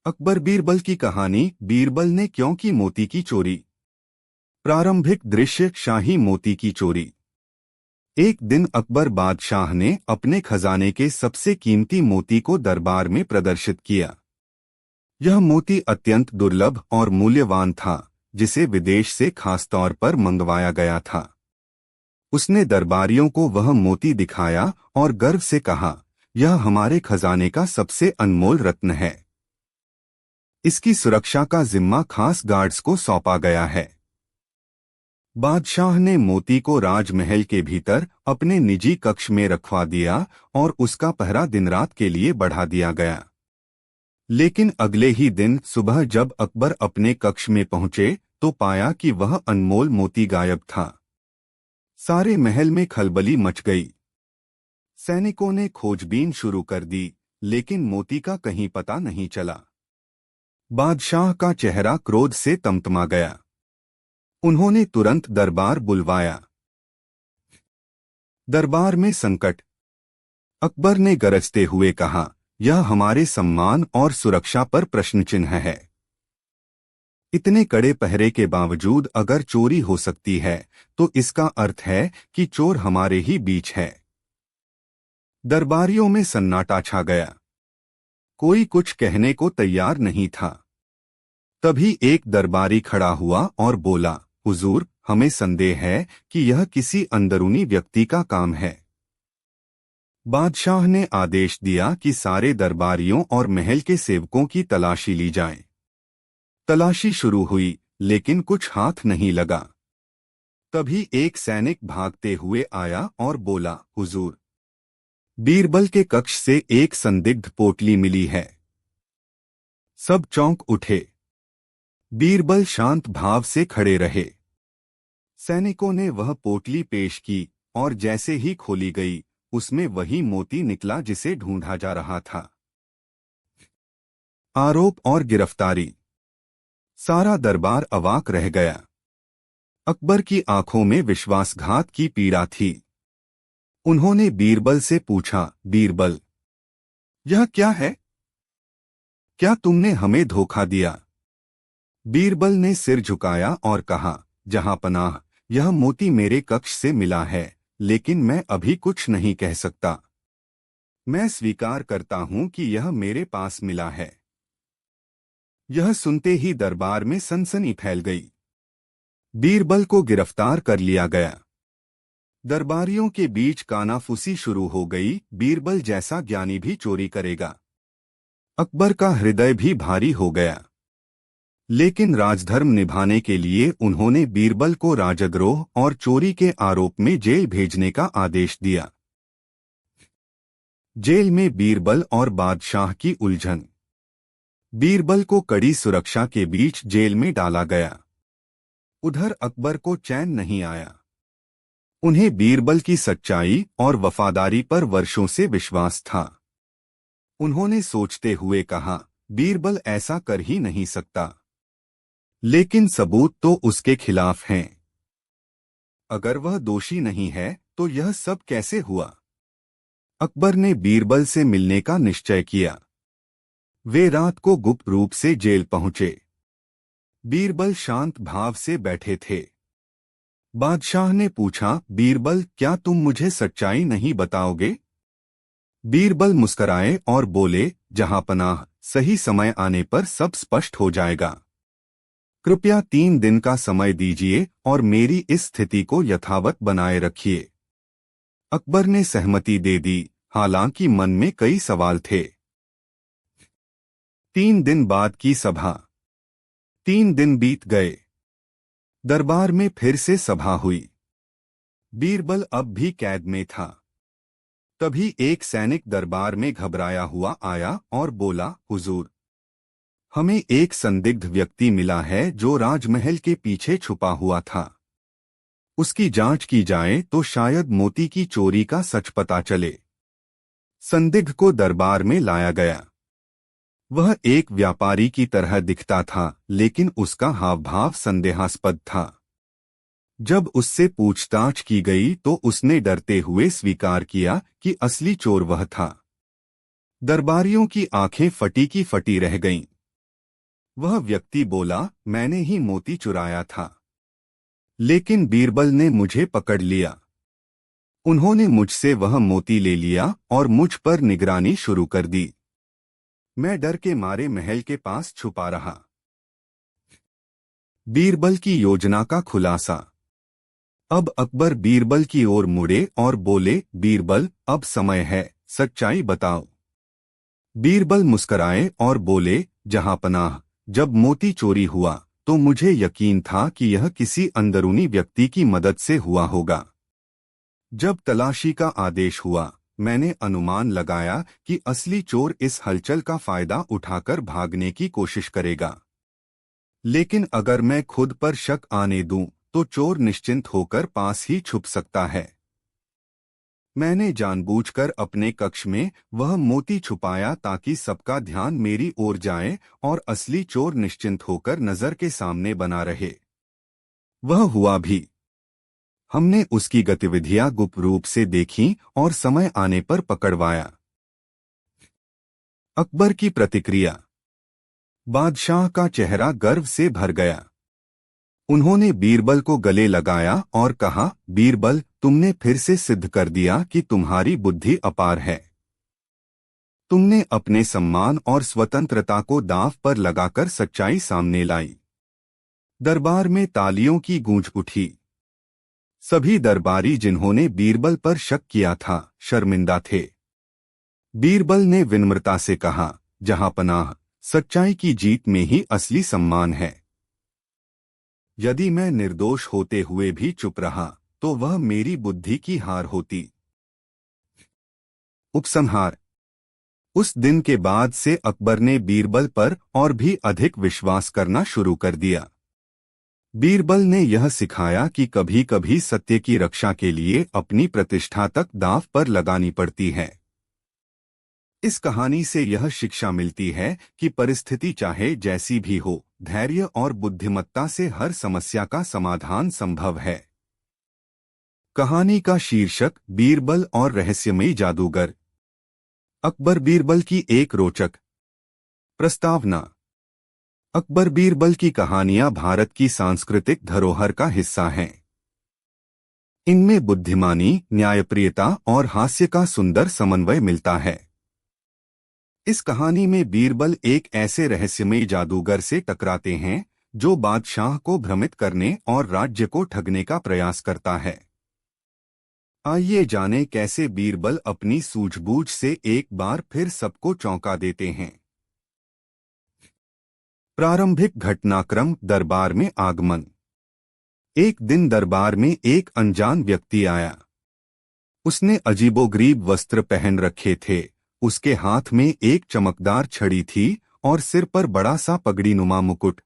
अकबर बीरबल की कहानी। बीरबल ने क्यों की मोती की चोरी। प्रारंभिक दृश्य, शाही मोती की चोरी। एक दिन अकबर बादशाह ने अपने खजाने के सबसे कीमती मोती को दरबार में प्रदर्शित किया। यह मोती अत्यंत दुर्लभ और मूल्यवान था, जिसे विदेश से खासतौर पर मंगवाया गया था। उसने दरबारियों को वह मोती दिखाया और गर्व से कहा, यह हमारे खजाने का सबसे अनमोल रत्न है। इसकी सुरक्षा का जिम्मा खास गार्ड्स को सौंपा गया है। बादशाह ने मोती को राजमहल के भीतर अपने निजी कक्ष में रखवा दिया और उसका पहरा दिन रात के लिए बढ़ा दिया गया। लेकिन अगले ही दिन सुबह जब अकबर अपने कक्ष में पहुंचे तो पाया कि वह अनमोल मोती गायब था। सारे महल में खलबली मच गई। सैनिकों ने खोजबीन शुरू कर दी, लेकिन मोती का कहीं पता नहीं चला। बादशाह का चेहरा क्रोध से तमतमा गया। उन्होंने तुरंत दरबार बुलवाया। दरबार में संकट। अकबर ने गरजते हुए कहा, यह हमारे सम्मान और सुरक्षा पर प्रश्न चिन्ह है। इतने कड़े पहरे के बावजूद अगर चोरी हो सकती है तो इसका अर्थ है कि चोर हमारे ही बीच है। दरबारियों में सन्नाटा छा गया। कोई कुछ कहने को तैयार नहीं था। तभी एक दरबारी खड़ा हुआ और बोला, हुजूर, हमें संदेह है कि यह किसी अंदरूनी व्यक्ति का काम है। बादशाह ने आदेश दिया कि सारे दरबारियों और महल के सेवकों की तलाशी ली जाए। तलाशी शुरू हुई, लेकिन कुछ हाथ नहीं लगा। तभी एक सैनिक भागते हुए आया और बोला, हुजूर, बीरबल के कक्ष से एक संदिग्ध पोटली मिली है। सब चौंक उठे। बीरबल शांत भाव से खड़े रहे। सैनिकों ने वह पोटली पेश की और जैसे ही खोली गई, उसमें वही मोती निकला जिसे ढूंढा जा रहा था। आरोप और गिरफ्तारी। सारा दरबार अवाक रह गया। अकबर की आंखों में विश्वासघात की पीड़ा थी। उन्होंने बीरबल से पूछा, बीरबल, यह क्या है? क्या तुमने हमें धोखा दिया? बीरबल ने सिर झुकाया और कहा, जहांपनाह, यह मोती मेरे कक्ष से मिला है, लेकिन मैं अभी कुछ नहीं कह सकता। मैं स्वीकार करता हूं कि यह मेरे पास मिला है। यह सुनते ही दरबार में सनसनी फैल गई। बीरबल को गिरफ्तार कर लिया गया। दरबारियों के बीच कानाफूसी शुरू हो गई, बीरबल जैसा ज्ञानी भी चोरी करेगा। अकबर का हृदय भी भारी हो गया। लेकिन राजधर्म निभाने के लिए उन्होंने बीरबल को राजद्रोह और चोरी के आरोप में जेल भेजने का आदेश दिया। जेल में बीरबल और बादशाह की उलझन। बीरबल को कड़ी सुरक्षा के बीच जेल में डाला गया। उधर अकबर को चैन नहीं आया। उन्हें बीरबल की सच्चाई और वफादारी पर वर्षों से विश्वास था। उन्होंने सोचते हुए कहा, बीरबल ऐसा कर ही नहीं सकता। लेकिन सबूत तो उसके खिलाफ हैं। अगर वह दोषी नहीं है तो यह सब कैसे हुआ? अकबर ने बीरबल से मिलने का निश्चय किया। वे रात को गुप्त रूप से जेल पहुंचे। बीरबल शांत भाव से बैठे थे। बादशाह ने पूछा, बीरबल, क्या तुम मुझे सच्चाई नहीं बताओगे? बीरबल मुस्कराए और बोले, जहांपनाह, सही समय आने पर सब स्पष्ट हो जाएगा। कृपया 3 दिन का समय दीजिए और मेरी इस स्थिति को यथावत बनाए रखिए। अकबर ने सहमति दे दी, हालांकि मन में कई सवाल थे। 3 दिन बाद की सभा। 3 दिन बीत गए। दरबार में फिर से सभा हुई। बीरबल अब भी कैद में था। तभी एक सैनिक दरबार में घबराया हुआ आया और बोला, हुजूर, हमें एक संदिग्ध व्यक्ति मिला है जो राजमहल के पीछे छुपा हुआ था। उसकी जांच की जाए तो शायद मोती की चोरी का सच पता चले। संदिग्ध को दरबार में लाया गया। वह एक व्यापारी की तरह दिखता था, लेकिन उसका हावभाव संदेहास्पद था। जब उससे पूछताछ की गई तो उसने डरते हुए स्वीकार किया कि असली चोर वह था। दरबारियों की आंखें फटी की फटी रह गईं। वह व्यक्ति बोला, मैंने ही मोती चुराया था। लेकिन बीरबल ने मुझे पकड़ लिया। उन्होंने मुझसे वह मोती ले लिया और मुझ पर निगरानी शुरू कर दी। मैं डर के मारे महल के पास छुपा रहा। बीरबल की योजना का खुलासा। अब अकबर बीरबल की ओर मुड़े और बोले, बीरबल, अब समय है, सच्चाई बताओ। बीरबल मुस्कराए और बोले, जहांपनाह, जब मोती चोरी हुआ तो मुझे यकीन था कि यह किसी अंदरूनी व्यक्ति की मदद से हुआ होगा। जब तलाशी का आदेश हुआ, मैंने अनुमान लगाया कि असली चोर इस हलचल का फायदा उठाकर भागने की कोशिश करेगा। लेकिन अगर मैं खुद पर शक आने दूं, तो चोर निश्चिंत होकर पास ही छुप सकता है। मैंने जानबूझकर अपने कक्ष में वह मोती छुपाया ताकि सबका ध्यान मेरी ओर जाए और असली चोर निश्चिंत होकर नजर के सामने बना रहे। वह हुआ भी। हमने उसकी गतिविधियां गुप्त रूप से देखीं और समय आने पर पकड़वाया। अकबर की प्रतिक्रिया। बादशाह का चेहरा गर्व से भर गया। उन्होंने बीरबल को गले लगाया और कहा, बीरबल, तुमने फिर से सिद्ध कर दिया कि तुम्हारी बुद्धि अपार है। तुमने अपने सम्मान और स्वतंत्रता को दांव पर लगाकर सच्चाई सामने लाई। दरबार में तालियों की गूंज उठी। सभी दरबारी जिन्होंने बीरबल पर शक किया था, शर्मिंदा थे। बीरबल ने विनम्रता से कहा, जहांपनाह, सच्चाई की जीत में ही असली सम्मान है। यदि मैं निर्दोष होते हुए भी चुप रहा, तो वह मेरी बुद्धि की हार होती। उपसंहार। उस दिन के बाद से अकबर ने बीरबल पर और भी अधिक विश्वास करना शुरू कर दिया। बीरबल ने यह सिखाया कि कभी कभी सत्य की रक्षा के लिए अपनी प्रतिष्ठा तक दांव पर लगानी पड़ती है। इस कहानी से यह शिक्षा मिलती है कि परिस्थिति चाहे जैसी भी हो, धैर्य और बुद्धिमत्ता से हर समस्या का समाधान संभव है। कहानी का शीर्षक, बीरबल और रहस्यमयी जादूगर। अकबर बीरबल की एक रोचक प्रस्तावना। अकबर बीरबल की कहानियां भारत की सांस्कृतिक धरोहर का हिस्सा हैं। इनमें बुद्धिमानी, न्यायप्रियता और हास्य का सुंदर समन्वय मिलता है। इस कहानी में बीरबल एक ऐसे रहस्यमयी जादूगर से टकराते हैं जो बादशाह को भ्रमित करने और राज्य को ठगने का प्रयास करता है। आइए जानें कैसे बीरबल अपनी सूझबूझ से एक बार फिर सबको चौंका देते हैं। प्रारंभिक घटनाक्रम, दरबार में आगमन। एक दिन दरबार में एक अनजान व्यक्ति आया। उसने अजीबोगरीब वस्त्र पहन रखे थे। उसके हाथ में एक चमकदार छड़ी थी और सिर पर बड़ा सा पगड़ीनुमा मुकुट।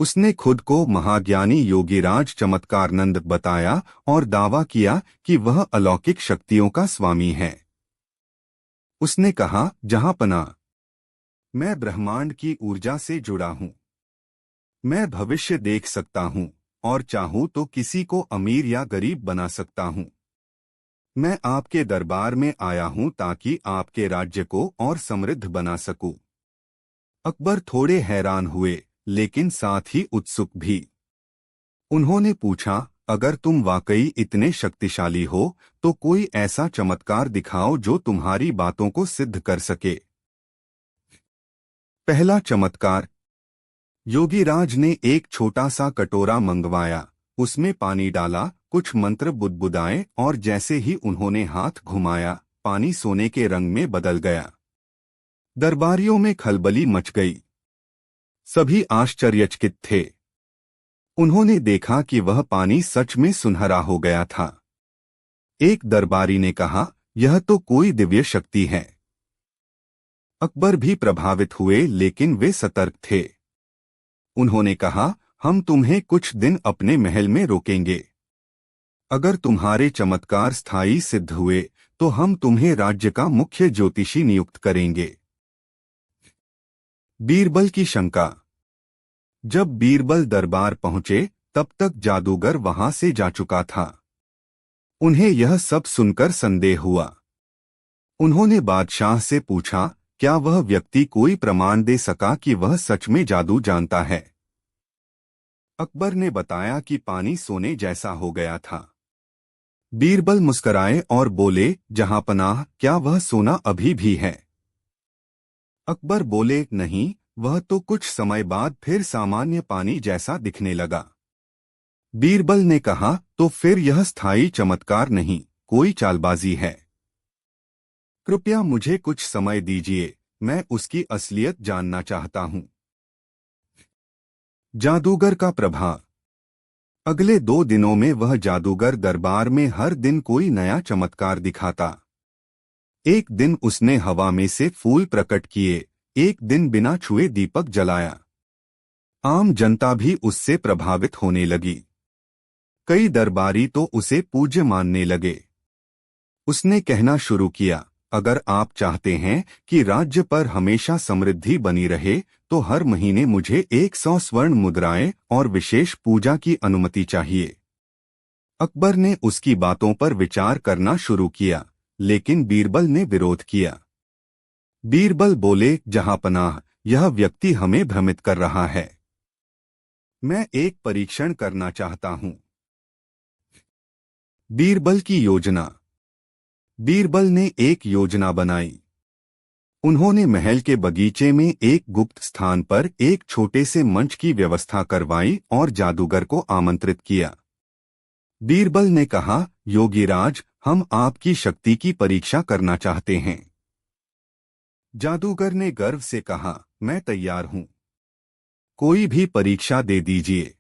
उसने खुद को महाज्ञानी योगीराज चमत्कारनंद बताया और दावा किया कि वह अलौकिक शक्तियों का स्वामी है। उसने कहा, जहांपनाह, मैं ब्रह्मांड की ऊर्जा से जुड़ा हूँ। मैं भविष्य देख सकता हूँ और चाहूँ तो किसी को अमीर या गरीब बना सकता हूँ। मैं आपके दरबार में आया हूँ ताकि आपके राज्य को और समृद्ध बना सकूं। अकबर थोड़े हैरान हुए, लेकिन साथ ही उत्सुक भी। उन्होंने पूछा, अगर तुम वाकई इतने शक्तिशाली हो, तो कोई ऐसा चमत्कार दिखाओ जो तुम्हारी बातों को सिद्ध कर सके। पहला चमत्कार। योगीराज ने एक छोटा सा कटोरा मंगवाया, उसमें पानी डाला, कुछ मंत्र बुदबुदाए और जैसे ही उन्होंने हाथ घुमाया, पानी सोने के रंग में बदल गया। दरबारियों में खलबली मच गई। सभी आश्चर्यचकित थे। उन्होंने देखा कि वह पानी सच में सुनहरा हो गया था। एक दरबारी ने कहा, यह तो कोई दिव्य शक्ति है। अकबर भी प्रभावित हुए, लेकिन वे सतर्क थे। उन्होंने कहा, हम तुम्हें कुछ दिन अपने महल में रोकेंगे। अगर तुम्हारे चमत्कार स्थायी सिद्ध हुए तो हम तुम्हें राज्य का मुख्य ज्योतिषी नियुक्त करेंगे। बीरबल की शंका। जब बीरबल दरबार पहुंचे, तब तक जादूगर वहां से जा चुका था। उन्हें यह सब सुनकर संदेह हुआ। उन्होंने बादशाह से पूछा, क्या वह व्यक्ति कोई प्रमाण दे सका कि वह सच में जादू जानता है? अकबर ने बताया कि पानी सोने जैसा हो गया था। बीरबल मुस्कराए और बोले, जहांपनाह, क्या वह सोना अभी भी है? अकबर बोले, नहीं, वह तो कुछ समय बाद फिर सामान्य पानी जैसा दिखने लगा। बीरबल ने कहा, तो फिर यह स्थायी चमत्कार नहीं, कोई चालबाजी है। कृपया मुझे कुछ समय दीजिए, मैं उसकी असलियत जानना चाहता हूं। जादूगर का प्रभाव। अगले 2 दिनों में वह जादूगर दरबार में हर दिन कोई नया चमत्कार दिखाता। एक दिन उसने हवा में से फूल प्रकट किए, एक दिन बिना छुए दीपक जलाया। आम जनता भी उससे प्रभावित होने लगी। कई दरबारी तो उसे पूज्य मानने लगे। उसने कहना शुरू किया, अगर आप चाहते हैं कि राज्य पर हमेशा समृद्धि बनी रहे, तो हर महीने मुझे 100 स्वर्ण मुद्राएं और विशेष पूजा की अनुमति चाहिए। अकबर ने उसकी बातों पर विचार करना शुरू किया, लेकिन बीरबल ने विरोध किया। बीरबल बोले, जहांपनाह, यह व्यक्ति हमें भ्रमित कर रहा है। मैं एक परीक्षण करना चाहता हूं। बीरबल की योजना। बीरबल ने एक योजना बनाई। उन्होंने महल के बगीचे में एक गुप्त स्थान पर एक छोटे से मंच की व्यवस्था करवाई और जादूगर को आमंत्रित किया। बीरबल ने कहा, योगीराज, हम आपकी शक्ति की परीक्षा करना चाहते हैं। जादूगर ने गर्व से कहा, मैं तैयार हूं। कोई भी परीक्षा दे दीजिए।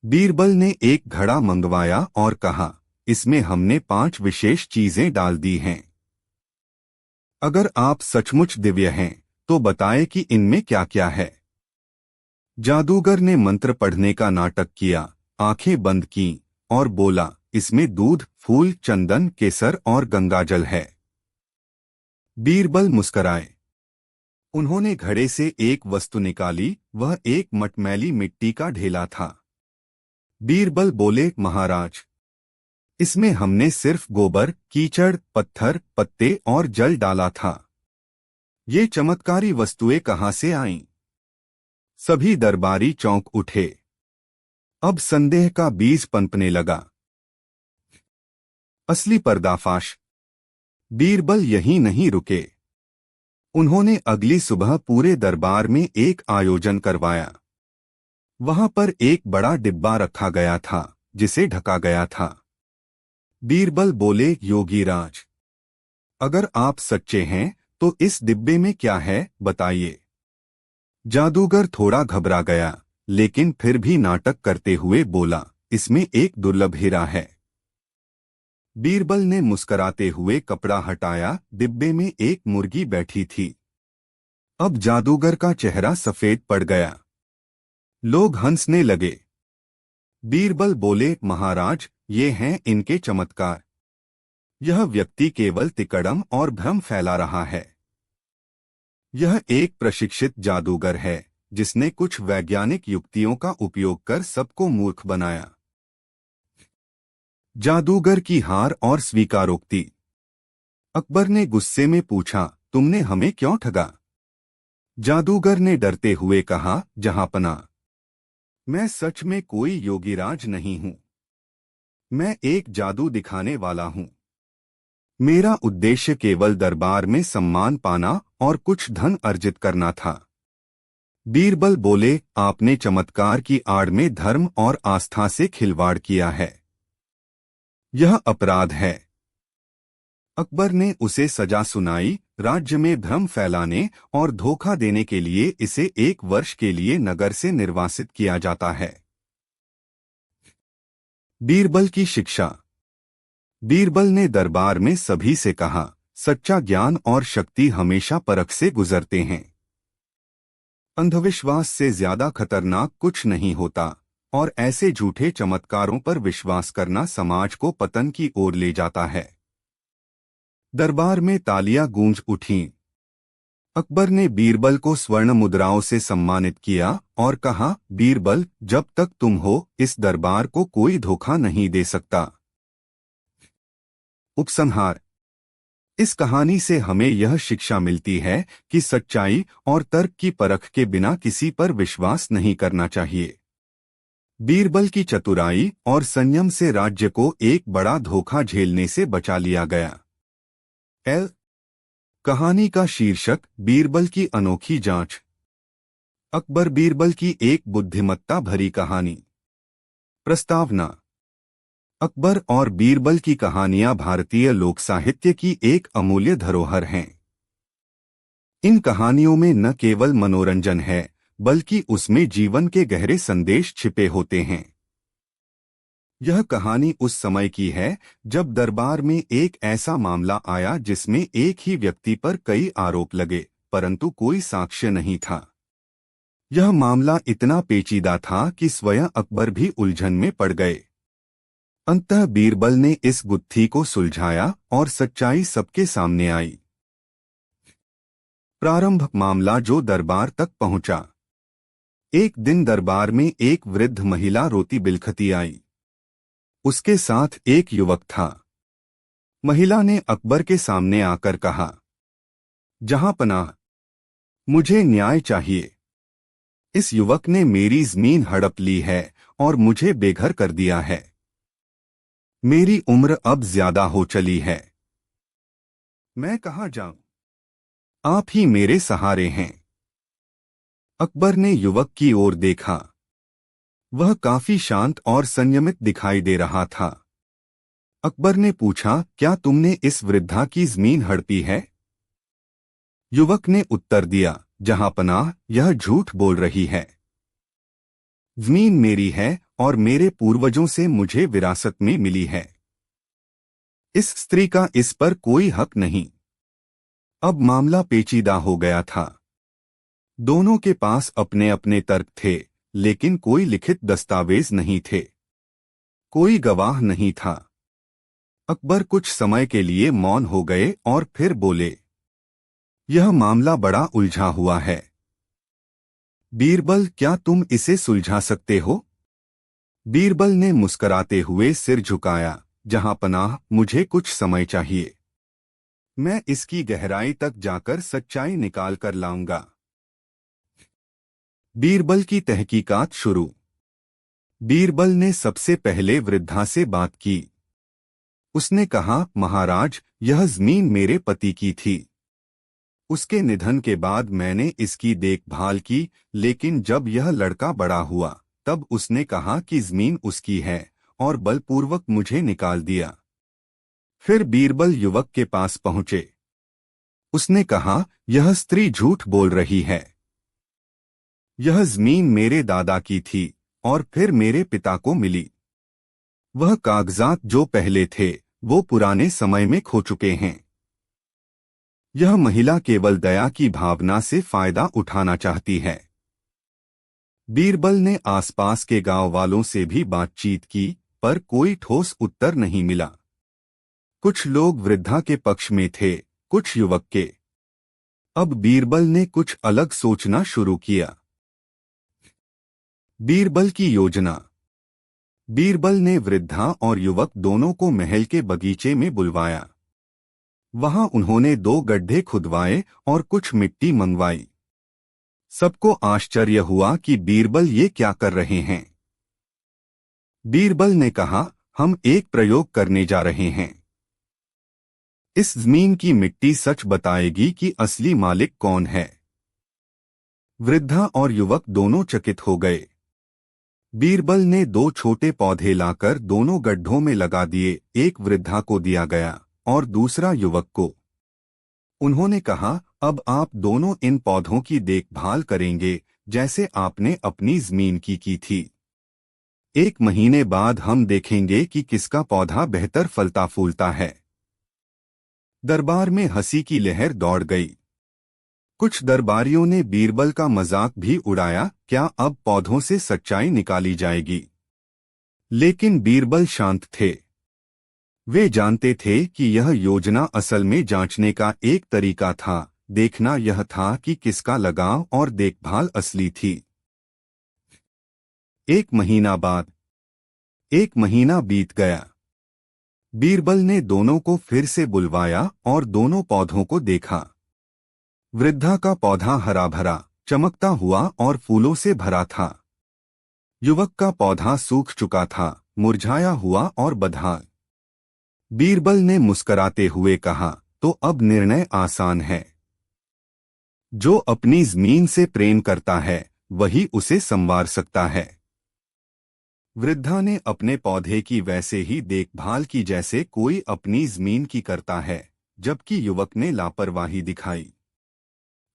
बीरबल ने एक घड़ा मंगवाया और कहा, इसमें हमने 5 विशेष चीजें डाल दी हैं। अगर आप सचमुच दिव्य हैं, तो बताएं कि इनमें क्या क्या है। जादूगर ने मंत्र पढ़ने का नाटक किया, आंखें बंद कीं और बोला, इसमें दूध, फूल, चंदन, केसर और गंगाजल है। बीरबल मुस्कराए। उन्होंने घड़े से एक वस्तु निकाली, वह एक मटमैली मिट्टी का ढेला था। बीरबल बोले, महाराज, इसमें हमने सिर्फ गोबर, कीचड़, पत्थर, पत्ते और जल डाला था। ये चमत्कारी वस्तुएं कहां से आईं? सभी दरबारी चौंक उठे। अब संदेह का बीज पनपने लगा। असली पर्दाफाश। बीरबल यहीं नहीं रुके। उन्होंने अगली सुबह पूरे दरबार में एक आयोजन करवाया। वहां पर एक बड़ा डिब्बा रखा गया था, जिसे ढका गया था। बीरबल बोले, योगीराज, अगर आप सच्चे हैं तो इस डिब्बे में क्या है, बताइए। जादूगर थोड़ा घबरा गया, लेकिन फिर भी नाटक करते हुए बोला, इसमें एक दुर्लभ हीरा है। बीरबल ने मुस्कराते हुए कपड़ा हटाया। डिब्बे में एक मुर्गी बैठी थी। अब जादूगर का चेहरा सफेद पड़ गया। लोग हंसने लगे। बीरबल बोले, महाराज, ये हैं इनके चमत्कार। यह व्यक्ति केवल तिकड़म और भ्रम फैला रहा है। यह एक प्रशिक्षित जादूगर है, जिसने कुछ वैज्ञानिक युक्तियों का उपयोग कर सबको मूर्ख बनाया। जादूगर की हार और स्वीकारोक्ति। अकबर ने गुस्से में पूछा, तुमने हमें क्यों ठगा? जादूगर ने डरते हुए कहा, जहांपना, मैं सच में कोई योगीराज नहीं हूं। मैं एक जादू दिखाने वाला हूं। मेरा उद्देश्य केवल दरबार में सम्मान पाना और कुछ धन अर्जित करना था। बीरबल बोले, आपने चमत्कार की आड़ में धर्म और आस्था से खिलवाड़ किया है। यह अपराध है। अकबर ने उसे सजा सुनाई। राज्य में भ्रम फैलाने और धोखा देने के लिए इसे 1 वर्ष के लिए नगर से निर्वासित किया जाता है। बीरबल की शिक्षा। बीरबल ने दरबार में सभी से कहा, सच्चा ज्ञान और शक्ति हमेशा परख से गुजरते हैं। अंधविश्वास से ज्यादा खतरनाक कुछ नहीं होता, और ऐसे झूठे चमत्कारों पर विश्वास करना समाज को पतन की ओर ले जाता है। दरबार में तालियां गूंज उठीं। अकबर ने बीरबल को स्वर्ण मुद्राओं से सम्मानित किया और कहा, बीरबल, जब तक तुम हो, इस दरबार को कोई धोखा नहीं दे सकता। उपसंहार। इस कहानी से हमें यह शिक्षा मिलती है कि सच्चाई और तर्क की परख के बिना किसी पर विश्वास नहीं करना चाहिए। बीरबल की चतुराई और संयम से राज्य को एक बड़ा धोखा झेलने से बचा लिया गया। एल कहानी का शीर्षक बीरबल की अनोखी जांच। अकबर बीरबल की एक बुद्धिमत्ता भरी कहानी। प्रस्तावना। अकबर और बीरबल की कहानियां भारतीय लोक साहित्य की एक अमूल्य धरोहर हैं। इन कहानियों में न केवल मनोरंजन है बल्कि उसमें जीवन के गहरे संदेश छिपे होते हैं। यह कहानी उस समय की है जब दरबार में एक ऐसा मामला आया जिसमें एक ही व्यक्ति पर कई आरोप लगे, परंतु कोई साक्ष्य नहीं था। यह मामला इतना पेचीदा था कि स्वयं अकबर भी उलझन में पड़ गए। अंततः बीरबल ने इस गुत्थी को सुलझाया और सच्चाई सबके सामने आई। प्रारंभ। मामला जो दरबार तक पहुंचा। एक दिन दरबार में एक वृद्ध महिला रोती बिलखती आई। उसके साथ एक युवक था। महिला ने अकबर के सामने आकर कहा, जहांपनाह, मुझे न्याय चाहिए। इस युवक ने मेरी जमीन हड़प ली है और मुझे बेघर कर दिया है। मेरी उम्र अब ज्यादा हो चली है। मैं कहाँ जाऊं? आप ही मेरे सहारे हैं। अकबर ने युवक की ओर देखा। वह काफी शांत और संयमित दिखाई दे रहा था। अकबर ने पूछा, क्या तुमने इस वृद्धा की जमीन हड़पी है? युवक ने उत्तर दिया, जहांपनाह, यह झूठ बोल रही है। जमीन मेरी है और मेरे पूर्वजों से मुझे विरासत में मिली है। इस स्त्री का इस पर कोई हक नहीं। अब मामला पेचीदा हो गया था। दोनों के पास अपने अपने तर्क थे, लेकिन कोई लिखित दस्तावेज नहीं थे। कोई गवाह नहीं था। अकबर कुछ समय के लिए मौन हो गए और फिर बोले, यह मामला बड़ा उलझा हुआ है। बीरबल, क्या तुम इसे सुलझा सकते हो? बीरबल ने मुस्कराते हुए सिर झुकाया, जहांपनाह, मुझे कुछ समय चाहिए। मैं इसकी गहराई तक जाकर सच्चाई निकाल कर लाऊंगा। बीरबल की तहकीकात शुरू। बीरबल ने सबसे पहले वृद्धा से बात की। उसने कहा, महाराज, यह जमीन मेरे पति की थी। उसके निधन के बाद मैंने इसकी देखभाल की, लेकिन जब यह लड़का बड़ा हुआ तब उसने कहा कि जमीन उसकी है और बलपूर्वक मुझे निकाल दिया। फिर बीरबल युवक के पास पहुंचे। उसने कहा, यह स्त्री झूठ बोल रही है। यह जमीन मेरे दादा की थी और फिर मेरे पिता को मिली। वह कागजात जो पहले थे वो पुराने समय में खो चुके हैं। यह महिला केवल दया की भावना से फायदा उठाना चाहती है। बीरबल ने आसपास के गांव वालों से भी बातचीत की, पर कोई ठोस उत्तर नहीं मिला। कुछ लोग वृद्धा के पक्ष में थे, कुछ युवक के। अब बीरबल ने कुछ अलग सोचना शुरू किया। बीरबल की योजना। बीरबल ने वृद्धा और युवक दोनों को महल के बगीचे में बुलवाया। वहां उन्होंने 2 गड्ढे खुदवाए और कुछ मिट्टी मंगवाई। सबको आश्चर्य हुआ कि बीरबल ये क्या कर रहे हैं। बीरबल ने कहा, हम एक प्रयोग करने जा रहे हैं। इस जमीन की मिट्टी सच बताएगी कि असली मालिक कौन है। वृद्धा और युवक दोनों चकित हो गए। बीरबल ने 2 छोटे पौधे लाकर दोनों गड्ढों में लगा दिए। एक वृद्धा को दिया गया और दूसरा युवक को। उन्होंने कहा, अब आप दोनों इन पौधों की देखभाल करेंगे जैसे आपने अपनी जमीन की थी। 1 महीने बाद हम देखेंगे कि किसका पौधा बेहतर फलता फूलता है। दरबार में हंसी की लहर दौड़ गई। कुछ दरबारियों ने बीरबल का मजाक भी उड़ाया, क्या अब पौधों से सच्चाई निकाली जाएगी? लेकिन बीरबल शांत थे। वे जानते थे कि यह योजना असल में जांचने का एक तरीका था। देखना यह था कि किसका लगाव और देखभाल असली थी। 1 महीना बाद। 1 महीना बीत गया। बीरबल ने दोनों को फिर से बुलवाया और दोनों पौधों को देखा। वृद्धा का पौधा हरा भरा, चमकता हुआ और फूलों से भरा था। युवक का पौधा सूख चुका था, मुरझाया हुआ और बंधा। बीरबल ने मुस्कराते हुए कहा, तो अब निर्णय आसान है। जो अपनी जमीन से प्रेम करता है वही उसे संवार सकता है। वृद्धा ने अपने पौधे की वैसे ही देखभाल की जैसे कोई अपनी जमीन की करता है, जबकि युवक ने लापरवाही दिखाई।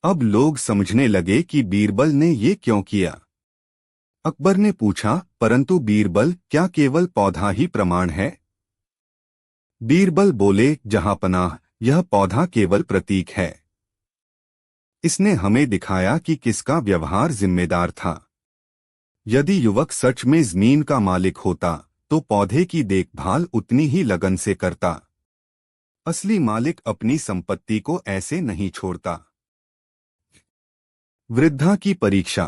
अब लोग समझने लगे कि बीरबल ने ये क्यों किया। अकबर ने पूछा, परंतु बीरबल, क्या केवल पौधा ही प्रमाण है? बीरबल बोले, जहांपनाह, यह पौधा केवल प्रतीक है। इसने हमें दिखाया कि किसका व्यवहार जिम्मेदार था। यदि युवक सच में जमीन का मालिक होता तो पौधे की देखभाल उतनी ही लगन से करता। असली मालिक अपनी संपत्ति को ऐसे नहीं छोड़ता। वृद्धा की परीक्षा।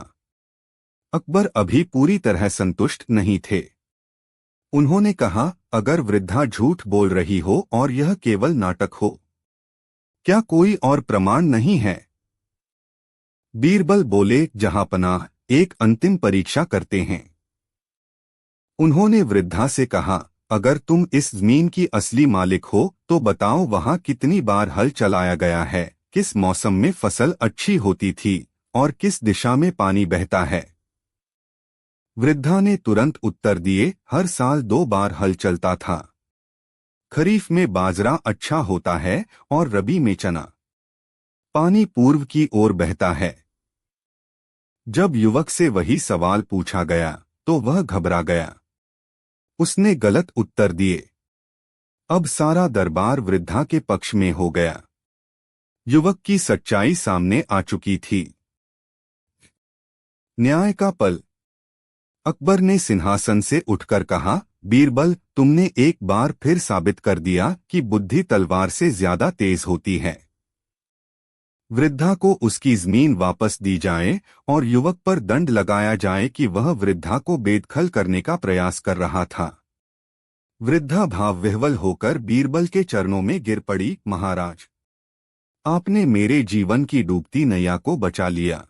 अकबर अभी पूरी तरह संतुष्ट नहीं थे। उन्होंने कहा, अगर वृद्धा झूठ बोल रही हो और यह केवल नाटक हो, क्या कोई और प्रमाण नहीं है? बीरबल बोले, जहांपनाह, एक अंतिम परीक्षा करते हैं। उन्होंने वृद्धा से कहा, अगर तुम इस जमीन की असली मालिक हो तो बताओ वहां कितनी बार हल चलाया गया है, किस मौसम में फसल अच्छी होती थी और किस दिशा में पानी बहता है। वृद्धा ने तुरंत उत्तर दिए, हर साल 2 बार हल चलता था। खरीफ में बाजरा अच्छा होता है और रबी में चना। पानी पूर्व की ओर बहता है। जब युवक से वही सवाल पूछा गया तो वह घबरा गया। उसने गलत उत्तर दिए। अब सारा दरबार वृद्धा के पक्ष में हो गया। युवक की सच्चाई सामने आ चुकी थी। न्याय का पल। अकबर ने सिंहासन से उठकर कहा, बीरबल, तुमने एक बार फिर साबित कर दिया कि बुद्धि तलवार से ज्यादा तेज होती है। वृद्धा को उसकी जमीन वापस दी जाए और युवक पर दंड लगाया जाए कि वह वृद्धा को बेदखल करने का प्रयास कर रहा था। वृद्धा भावविह्वल होकर बीरबल के चरणों में गिर पड़ी, महाराज, आपने मेरे जीवन की डूबती नैया को बचा लिया।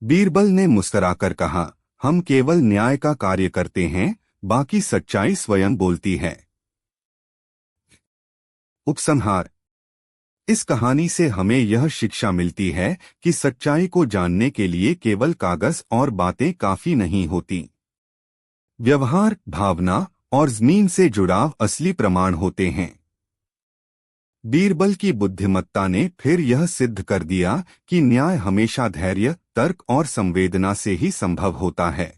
बीरबल ने मुस्कुराकर कहा, हम केवल न्याय का कार्य करते हैं, बाकी सच्चाई स्वयं बोलती है। उपसंहार। इस कहानी से हमें यह शिक्षा मिलती है कि सच्चाई को जानने के लिए केवल कागज और बातें काफी नहीं होती। व्यवहार, भावना और जमीन से जुड़ाव असली प्रमाण होते हैं। बीरबल की बुद्धिमत्ता ने फिर यह सिद्ध कर दिया कि न्याय हमेशा धैर्य, तर्क और संवेदना से ही संभव होता है।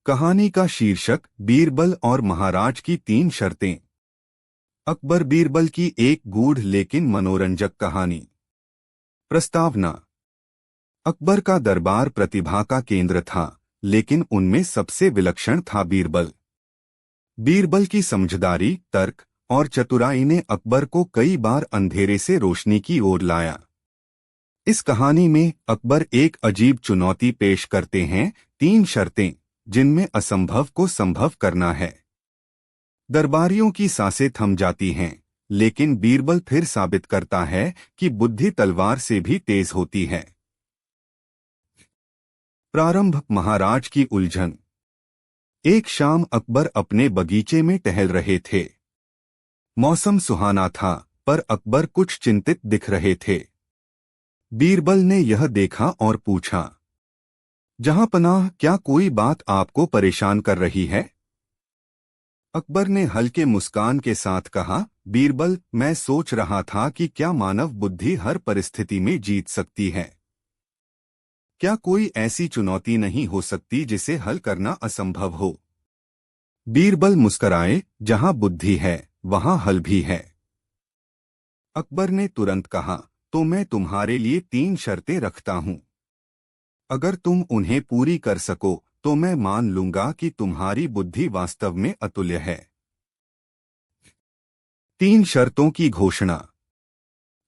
कहानी का शीर्षक, बीरबल और महाराज की 3 शर्तें। अकबर बीरबल की एक गूढ़ लेकिन मनोरंजक कहानी। प्रस्तावना। अकबर का दरबार प्रतिभा का केंद्र था, लेकिन उनमें सबसे विलक्षण था बीरबल। बीरबल की समझदारी, तर्क और चतुराई ने अकबर को कई बार अंधेरे से रोशनी की ओर लाया। इस कहानी में अकबर एक अजीब चुनौती पेश करते हैं, 3 शर्तें जिनमें असंभव को संभव करना है। दरबारियों की सांसें थम जाती हैं, लेकिन बीरबल फिर साबित करता है कि बुद्धि तलवार से भी तेज होती है। प्रारंभ। महाराज की उलझन। एक शाम अकबर अपने बगीचे में टहल रहे थे। मौसम सुहाना था, पर अकबर कुछ चिंतित दिख रहे थे। बीरबल ने यह देखा और पूछा, जहांपनाह, क्या कोई बात आपको परेशान कर रही है? अकबर ने हल्के मुस्कान के साथ कहा, बीरबल, मैं सोच रहा था कि क्या मानव बुद्धि हर परिस्थिति में जीत सकती है? क्या कोई ऐसी चुनौती नहीं हो सकती जिसे हल करना असंभव हो? बीरबल मुस्कराए, जहां बुद्धि है वहां हल भी है। अकबर ने तुरंत कहा, तो मैं तुम्हारे लिए 3 शर्तें रखता हूं। अगर तुम उन्हें पूरी कर सको तो मैं मान लूंगा कि तुम्हारी बुद्धि वास्तव में अतुल्य है। 3 शर्तों की घोषणा।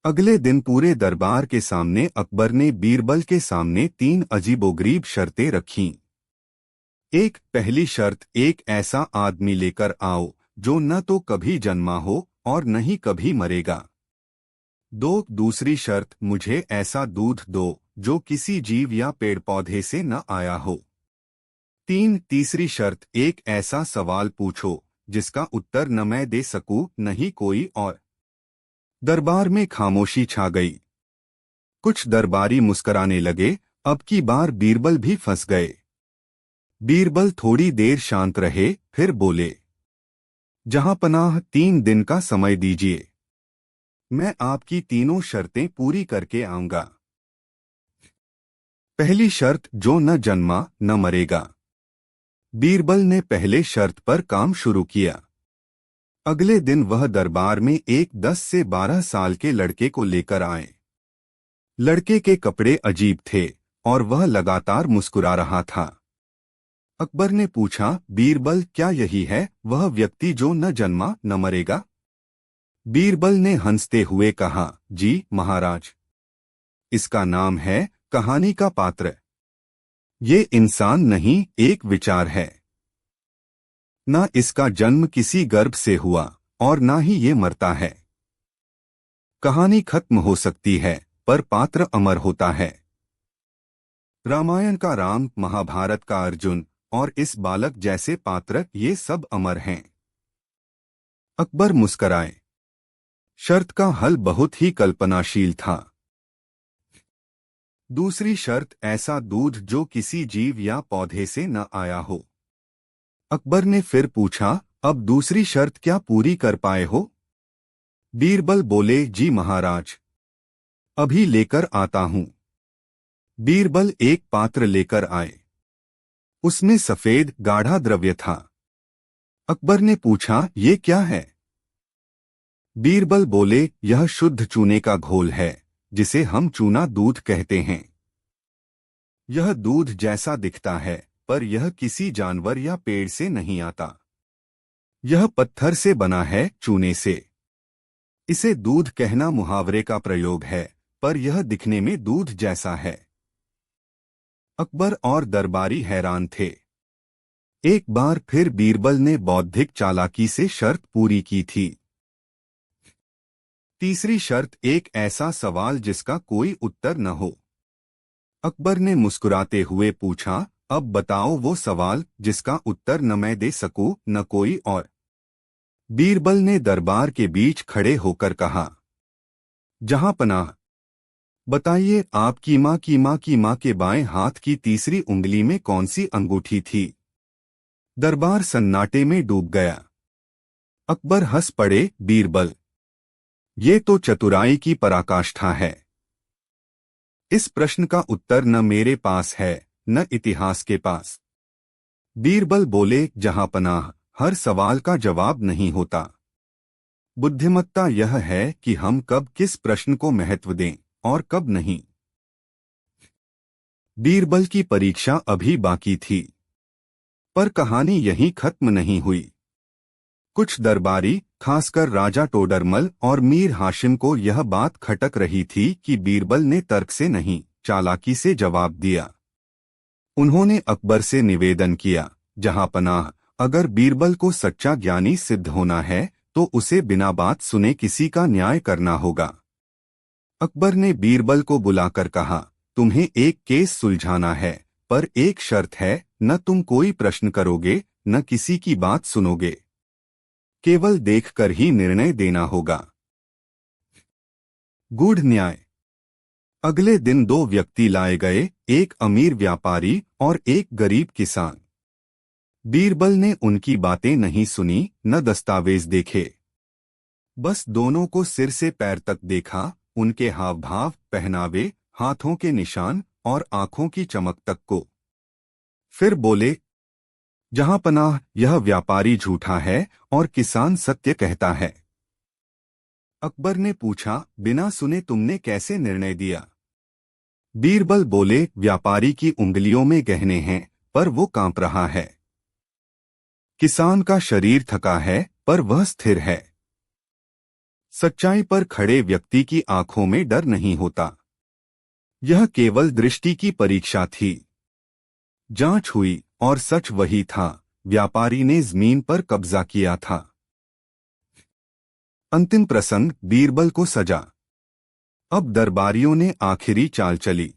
अगले दिन पूरे दरबार के सामने अकबर ने बीरबल के सामने 3 अजीबोगरीब शर्तें रखीं। पहली शर्त, एक ऐसा आदमी लेकर आओ जो न तो कभी जन्मा हो और न ही कभी मरेगा। 2 दूसरी शर्त, मुझे ऐसा दूध दो जो किसी जीव या पेड़ पौधे से न आया हो। 3 तीसरी शर्त, एक ऐसा सवाल पूछो जिसका उत्तर न मैं दे सकूं न ही कोई और। दरबार में खामोशी छा गई। कुछ दरबारी मुस्कराने लगे, अब की बार बीरबल भी फंस गए। बीरबल थोड़ी देर शांत रहे, फिर बोले, जहांपनाह 3 दिन का समय दीजिए, मैं आपकी तीनों शर्तें पूरी करके आऊंगा। पहली शर्त, जो न जन्मा न मरेगा। बीरबल ने पहले शर्त पर काम शुरू किया। अगले दिन वह दरबार में एक 10 से 12 साल के लड़के को लेकर आए। लड़के के कपड़े अजीब थे और वह लगातार मुस्कुरा रहा था। अकबर ने पूछा, बीरबल, क्या यही है वह व्यक्ति जो न जन्मा न मरेगा? बीरबल ने हंसते हुए कहा, जी महाराज, इसका नाम है कहानी का पात्र। ये इंसान नहीं, एक विचार है। न इसका जन्म किसी गर्भ से हुआ और न ही ये मरता है। कहानी खत्म हो सकती है पर पात्र अमर होता है। रामायण का राम, महाभारत का अर्जुन और इस बालक जैसे पात्र, ये सब अमर हैं। अकबर मुस्कराए। शर्त का हल बहुत ही कल्पनाशील था। दूसरी शर्त, ऐसा दूध जो किसी जीव या पौधे से न आया हो। अकबर ने फिर पूछा, अब दूसरी शर्त क्या पूरी कर पाए हो? बीरबल बोले, जी महाराज, अभी लेकर आता हूं। बीरबल एक पात्र लेकर आए। उसमें सफेद गाढ़ा द्रव्य था। अकबर ने पूछा, ये क्या है? बीरबल बोले, यह शुद्ध चूने का घोल है जिसे हम चूना दूध कहते हैं। यह दूध जैसा दिखता है पर यह किसी जानवर या पेड़ से नहीं आता। यह पत्थर से बना है, चूने से। इसे दूध कहना मुहावरे का प्रयोग है, पर यह दिखने में दूध जैसा है। अकबर और दरबारी हैरान थे। एक बार फिर बीरबल ने बौद्धिक चालाकी से शर्त पूरी की थी। तीसरी शर्त, एक ऐसा सवाल जिसका कोई उत्तर न हो। अकबर ने मुस्कुराते हुए पूछा, अब बताओ वो सवाल जिसका उत्तर न मैं दे सकूं न कोई और। बीरबल ने दरबार के बीच खड़े होकर कहा, जहांपनाह, बताइए, आपकी मां के बाएं हाथ की तीसरी उंगली में कौन सी अंगूठी थी? दरबार सन्नाटे में डूब गया। अकबर हंस पड़े, बीरबल, ये तो चतुराई की पराकाष्ठा है। इस प्रश्न का उत्तर न मेरे पास है न इतिहास के पास। बीरबल बोले, जहांपनाह, हर सवाल का जवाब नहीं होता। बुद्धिमत्ता यह है कि हम कब किस प्रश्न को महत्व दें और कब नहीं। बीरबल की परीक्षा अभी बाकी थी, पर कहानी यहीं खत्म नहीं हुई। कुछ दरबारी, खासकर राजा टोडरमल और मीर हाशिम को यह बात खटक रही थी कि बीरबल ने तर्क से नहीं, चालाकी से जवाब दिया। उन्होंने अकबर से निवेदन किया, जहांपनाह, अगर बीरबल को सच्चा ज्ञानी सिद्ध होना है तो उसे बिना बात सुने किसी का न्याय करना होगा। अकबर ने बीरबल को बुलाकर कहा, तुम्हें एक केस सुलझाना है, पर एक शर्त है, न तुम कोई प्रश्न करोगे न किसी की बात सुनोगे। केवल देखकर ही निर्णय देना होगा। गूढ़ न्याय। अगले दिन 2 व्यक्ति लाए गए, एक अमीर व्यापारी और एक गरीब किसान। बीरबल ने उनकी बातें नहीं सुनी, न दस्तावेज देखे। बस दोनों को सिर से पैर तक देखा, उनके हाव भाव, पहनावे, हाथों के निशान और आंखों की चमक तक को। फिर बोले, जहांपनाह, यह व्यापारी झूठा है और किसान सत्य कहता है। अकबर ने पूछा, बिना सुने तुमने कैसे निर्णय दिया? बीरबल बोले, व्यापारी की उंगलियों में गहने हैं पर वो कांप रहा है। किसान का शरीर थका है पर वह स्थिर है। सच्चाई पर खड़े व्यक्ति की आंखों में डर नहीं होता। यह केवल दृष्टि की परीक्षा थी। जांच हुई और सच वही था, व्यापारी ने जमीन पर कब्जा किया था। अंतिम प्रसंग बीरबल को सजा। अब दरबारियों ने आखिरी चाल चली।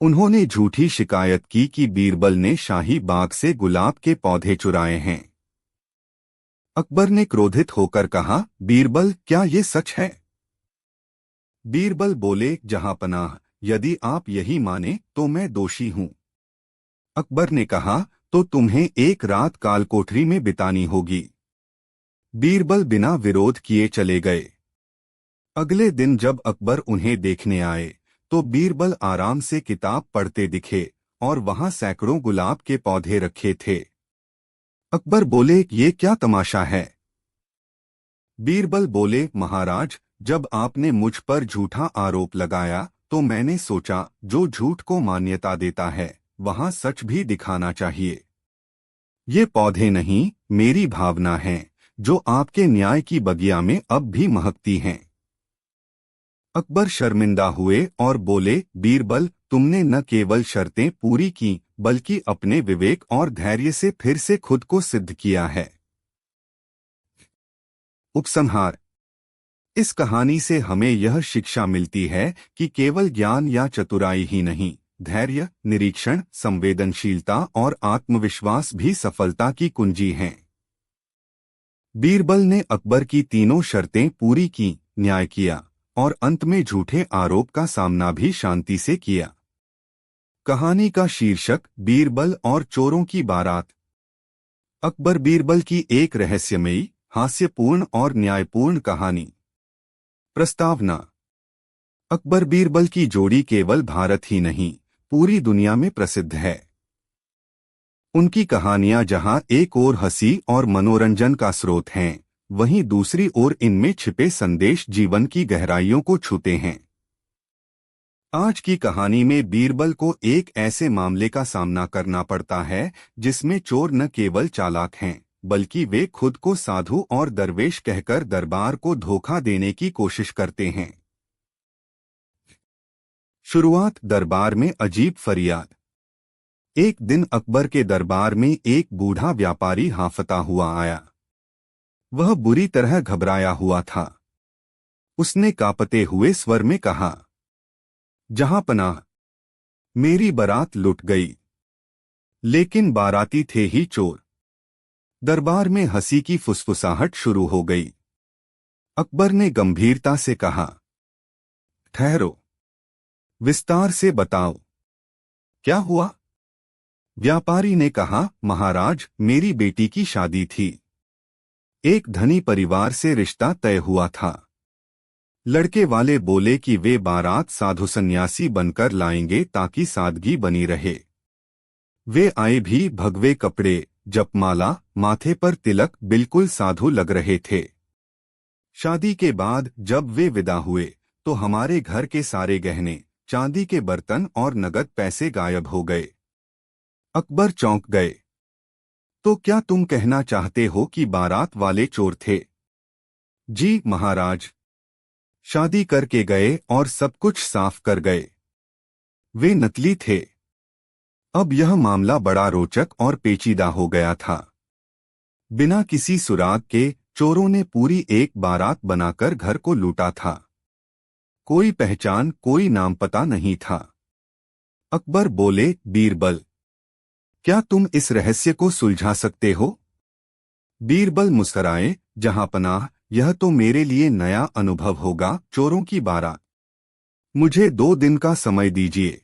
उन्होंने झूठी शिकायत की कि बीरबल ने शाही बाग से गुलाब के पौधे चुराए हैं। अकबर ने क्रोधित होकर कहा, बीरबल, क्या ये सच है? बीरबल बोले, जहांपनाह, यदि आप यही माने तो मैं दोषी हूं। अकबर ने कहा, तो तुम्हें एक रात कालकोठरी में बितानी होगी। बीरबल बिना विरोध किए चले गए। अगले दिन जब अकबर उन्हें देखने आए तो बीरबल आराम से किताब पढ़ते दिखे और वहां सैकड़ों गुलाब के पौधे रखे थे। अकबर बोले, ये क्या तमाशा है? बीरबल बोले, महाराज, जब आपने मुझ पर झूठा आरोप लगाया तो मैंने सोचा जो झूठ को मान्यता देता है वहां सच भी दिखाना चाहिए। ये पौधे नहीं, मेरी भावना है जो आपके न्याय की बगिया में अब भी महकती हैं। अकबर शर्मिंदा हुए और बोले, बीरबल, तुमने न केवल शर्तें पूरी की बल्कि अपने विवेक और धैर्य से फिर से खुद को सिद्ध किया है। उपसंहार। इस कहानी से हमें यह शिक्षा मिलती है कि केवल ज्ञान या चतुराई ही नहीं, धैर्य, निरीक्षण, संवेदनशीलता और आत्मविश्वास भी सफलता की कुंजी हैं। बीरबल ने अकबर की तीनों शर्तें पूरी की, न्याय किया और अंत में झूठे आरोप का सामना भी शांति से किया। कहानी का शीर्षक, बीरबल और चोरों की बारात। अकबर बीरबल की एक रहस्यमयी, हास्यपूर्ण और न्यायपूर्ण कहानी। प्रस्तावना। अकबर बीरबल की जोड़ी केवल भारत ही नहीं, पूरी दुनिया में प्रसिद्ध है। उनकी कहानियां जहां एक ओर हंसी और मनोरंजन का स्रोत हैं, वहीं दूसरी ओर इनमें छिपे संदेश जीवन की गहराइयों को छूते हैं। आज की कहानी में बीरबल को एक ऐसे मामले का सामना करना पड़ता है जिसमें चोर न केवल चालाक हैं, बल्कि वे खुद को साधु और दरवेश कहकर दरबार को धोखा देने की कोशिश करते हैं। शुरुआत। दरबार में अजीब फरियाद। एक दिन अकबर के दरबार में एक बूढ़ा व्यापारी हांफता हुआ आया। वह बुरी तरह घबराया हुआ था। उसने कांपते हुए स्वर में कहा, जहांपनाह, मेरी बारात लुट गई। लेकिन बाराती थे ही चोर। दरबार में हंसी की फुसफुसाहट शुरू हो गई। अकबर ने गंभीरता से कहा, ठहरो, विस्तार से बताओ, क्या हुआ? व्यापारी ने कहा, महाराज, मेरी बेटी की शादी थी। एक धनी परिवार से रिश्ता तय हुआ था। लड़के वाले बोले कि वे बारात साधु सन्यासी बनकर लाएंगे ताकि सादगी बनी रहे। वे आए भी भगवे कपड़े, जपमाला, माथे पर तिलक, बिल्कुल साधु लग रहे थे। शादी के बाद जब वे विदा हुए तो हमारे घर के सारे गहने, चांदी के बर्तन और नगद पैसे गायब हो गए। अकबर चौंक गए। तो क्या तुम कहना चाहते हो कि बारात वाले चोर थे? जी महाराज, शादी करके गए और सब कुछ साफ कर गए। वे नकली थे। अब यह मामला बड़ा रोचक और पेचीदा हो गया था। बिना किसी सुराग के चोरों ने पूरी एक बारात बनाकर घर को लूटा था। कोई पहचान, कोई नाम पता नहीं था। अकबर बोले, बीरबल, क्या तुम इस रहस्य को सुलझा सकते हो? बीरबल मुस्कराए, जहांपनाह, यह तो मेरे लिए नया अनुभव होगा। चोरों की बारात, मुझे 2 दिन का समय दीजिए।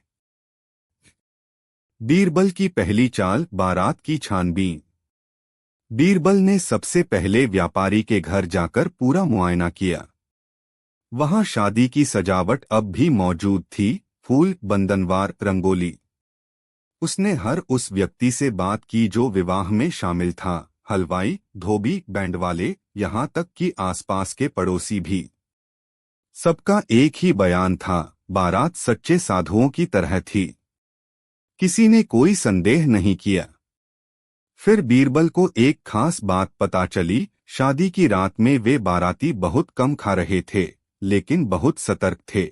बीरबल की पहली चाल, बारात की छानबीन। बीरबल ने सबसे पहले व्यापारी के घर जाकर पूरा मुआयना किया। वहां शादी की सजावट अब भी मौजूद थी, फूल, बंधनवार, रंगोली। उसने हर उस व्यक्ति से बात की जो विवाह में शामिल था, हलवाई, धोबी, बैंड वाले, यहाँ तक कि आसपास के पड़ोसी भी। सबका एक ही बयान था, बारात सच्चे साधुओं की तरह थी। किसी ने कोई संदेह नहीं किया। फिर बीरबल को एक खास बात पता चली। शादी की रात में वे बाराती बहुत कम खा रहे थे, लेकिन बहुत सतर्क थे।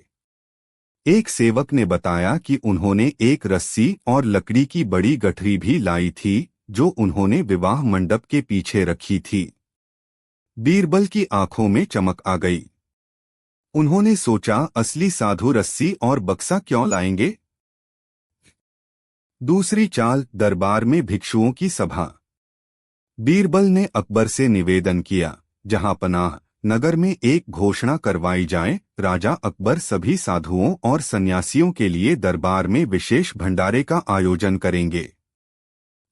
एक सेवक ने बताया कि उन्होंने एक रस्सी और लकड़ी की बड़ी गठरी भी लाई थी, जो उन्होंने विवाह मंडप के पीछे रखी थी। बीरबल की आंखों में चमक आ गई। उन्होंने सोचा, असली साधु रस्सी और बक्सा क्यों लाएंगे। दूसरी चाल, दरबार में भिक्षुओं की सभा। बीरबल ने अकबर से निवेदन किया, जहां पनाह नगर में एक घोषणा करवाई जाए, राजा अकबर सभी साधुओं और सन्यासियों के लिए दरबार में विशेष भंडारे का आयोजन करेंगे।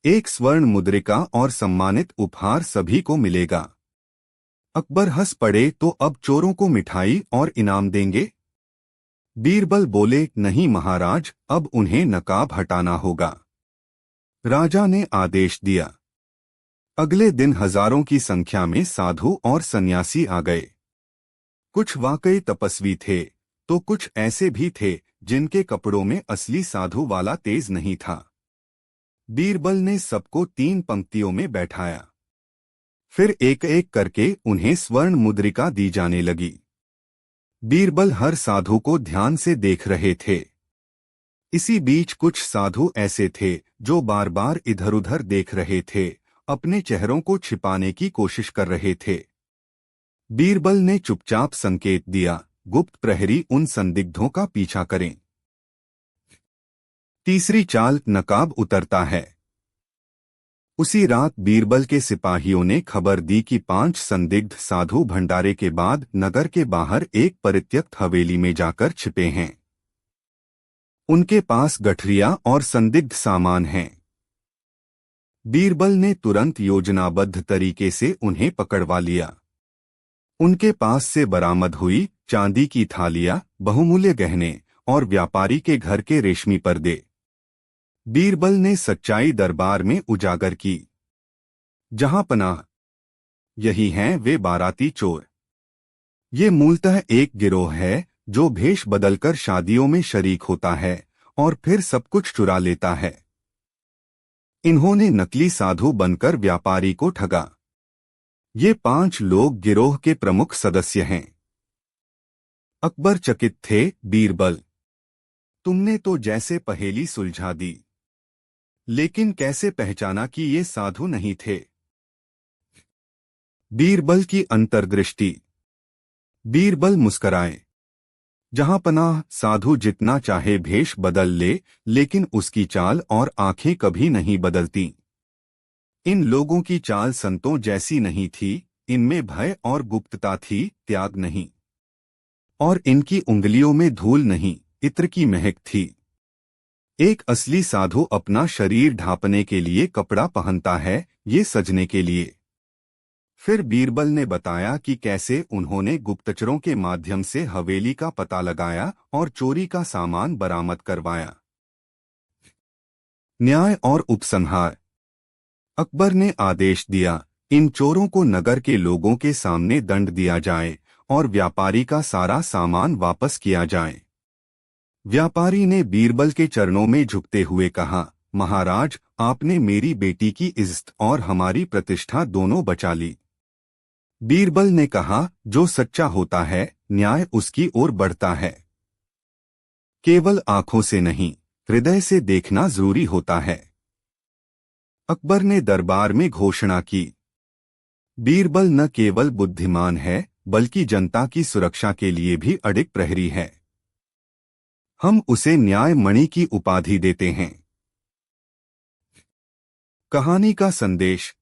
एक स्वर्ण मुद्रिका और सम्मानित उपहार सभी को मिलेगा। अकबर हंस पड़े, तो अब चोरों को मिठाई और इनाम देंगे। बीरबल बोले, नहीं महाराज, अब उन्हें नकाब हटाना होगा। राजा ने आदेश दिया। अगले दिन हजारों की संख्या में साधु और सन्यासी आ गए। कुछ वाकई तपस्वी थे, तो कुछ ऐसे भी थे जिनके कपड़ों में असली साधु वाला तेज नहीं था। बीरबल ने सबको 3 पंक्तियों में बैठाया। फिर एक एक करके उन्हें स्वर्ण मुद्रिका दी जाने लगी। बीरबल हर साधु को ध्यान से देख रहे थे। इसी बीच कुछ साधु ऐसे थे जो बार बार इधर उधर देख रहे थे, अपने चेहरों को छिपाने की कोशिश कर रहे थे। बीरबल ने चुपचाप संकेत दिया, गुप्त प्रहरी उन संदिग्धों का पीछा करें। तीसरी चाल, नकाब उतरता है। उसी रात बीरबल के सिपाहियों ने खबर दी कि 5 संदिग्ध साधु भंडारे के बाद नगर के बाहर एक परित्यक्त हवेली में जाकर छिपे हैं। उनके पास गठरिया और संदिग्ध सामान हैं। बीरबल ने तुरंत योजनाबद्ध तरीके से उन्हें पकड़वा लिया। उनके पास से बरामद हुई चांदी की थालियां, बहुमूल्य गहने और व्यापारी के घर के रेशमी पर्दे। बीरबल ने सच्चाई दरबार में उजागर की। जहां पनाह, यही हैं वे बाराती चोर। ये मूलतः एक गिरोह है जो भेष बदलकर शादियों में शरीक होता है और फिर सब कुछ चुरा लेता है। इन्होंने नकली साधु बनकर व्यापारी को ठगा। ये 5 लोग गिरोह के प्रमुख सदस्य हैं। अकबर चकित थे, बीरबल, तुमने तो जैसे पहेली सुलझा दी, लेकिन कैसे पहचाना कि ये साधु नहीं थे। बीरबल की अंतर्दृष्टि। बीरबल मुस्कराए। जहां पनाह, साधु जितना चाहे भेष बदल ले, लेकिन उसकी चाल और आंखें कभी नहीं बदलती। इन लोगों की चाल संतों जैसी नहीं थी, इनमें भय और गुप्तता थी, त्याग नहीं। और इनकी उंगलियों में धूल नहीं, इत्र की महक थी। एक असली साधु अपना शरीर ढांपने के लिए कपड़ा पहनता है, ये सजने के लिए। फिर बीरबल ने बताया कि कैसे उन्होंने गुप्तचरों के माध्यम से हवेली का पता लगाया और चोरी का सामान बरामद करवाया। न्याय और उपसंहार। अकबर ने आदेश दिया, इन चोरों को नगर के लोगों के सामने दंड दिया जाए और व्यापारी का सारा सामान वापस किया जाए। व्यापारी ने बीरबल के चरणों में झुकते हुए कहा, महाराज, आपने मेरी बेटी की इज्जत और हमारी प्रतिष्ठा दोनों बचा ली। बीरबल ने कहा, जो सच्चा होता है, न्याय उसकी ओर बढ़ता है। केवल आंखों से नहीं, हृदय से देखना जरूरी होता है। अकबर ने दरबार में घोषणा की, बीरबल न केवल बुद्धिमान है, बल्कि जनता की सुरक्षा के लिए भी अडिग प्रहरी है। हम उसे न्याय मणि की उपाधि देते हैं। कहानी का संदेश।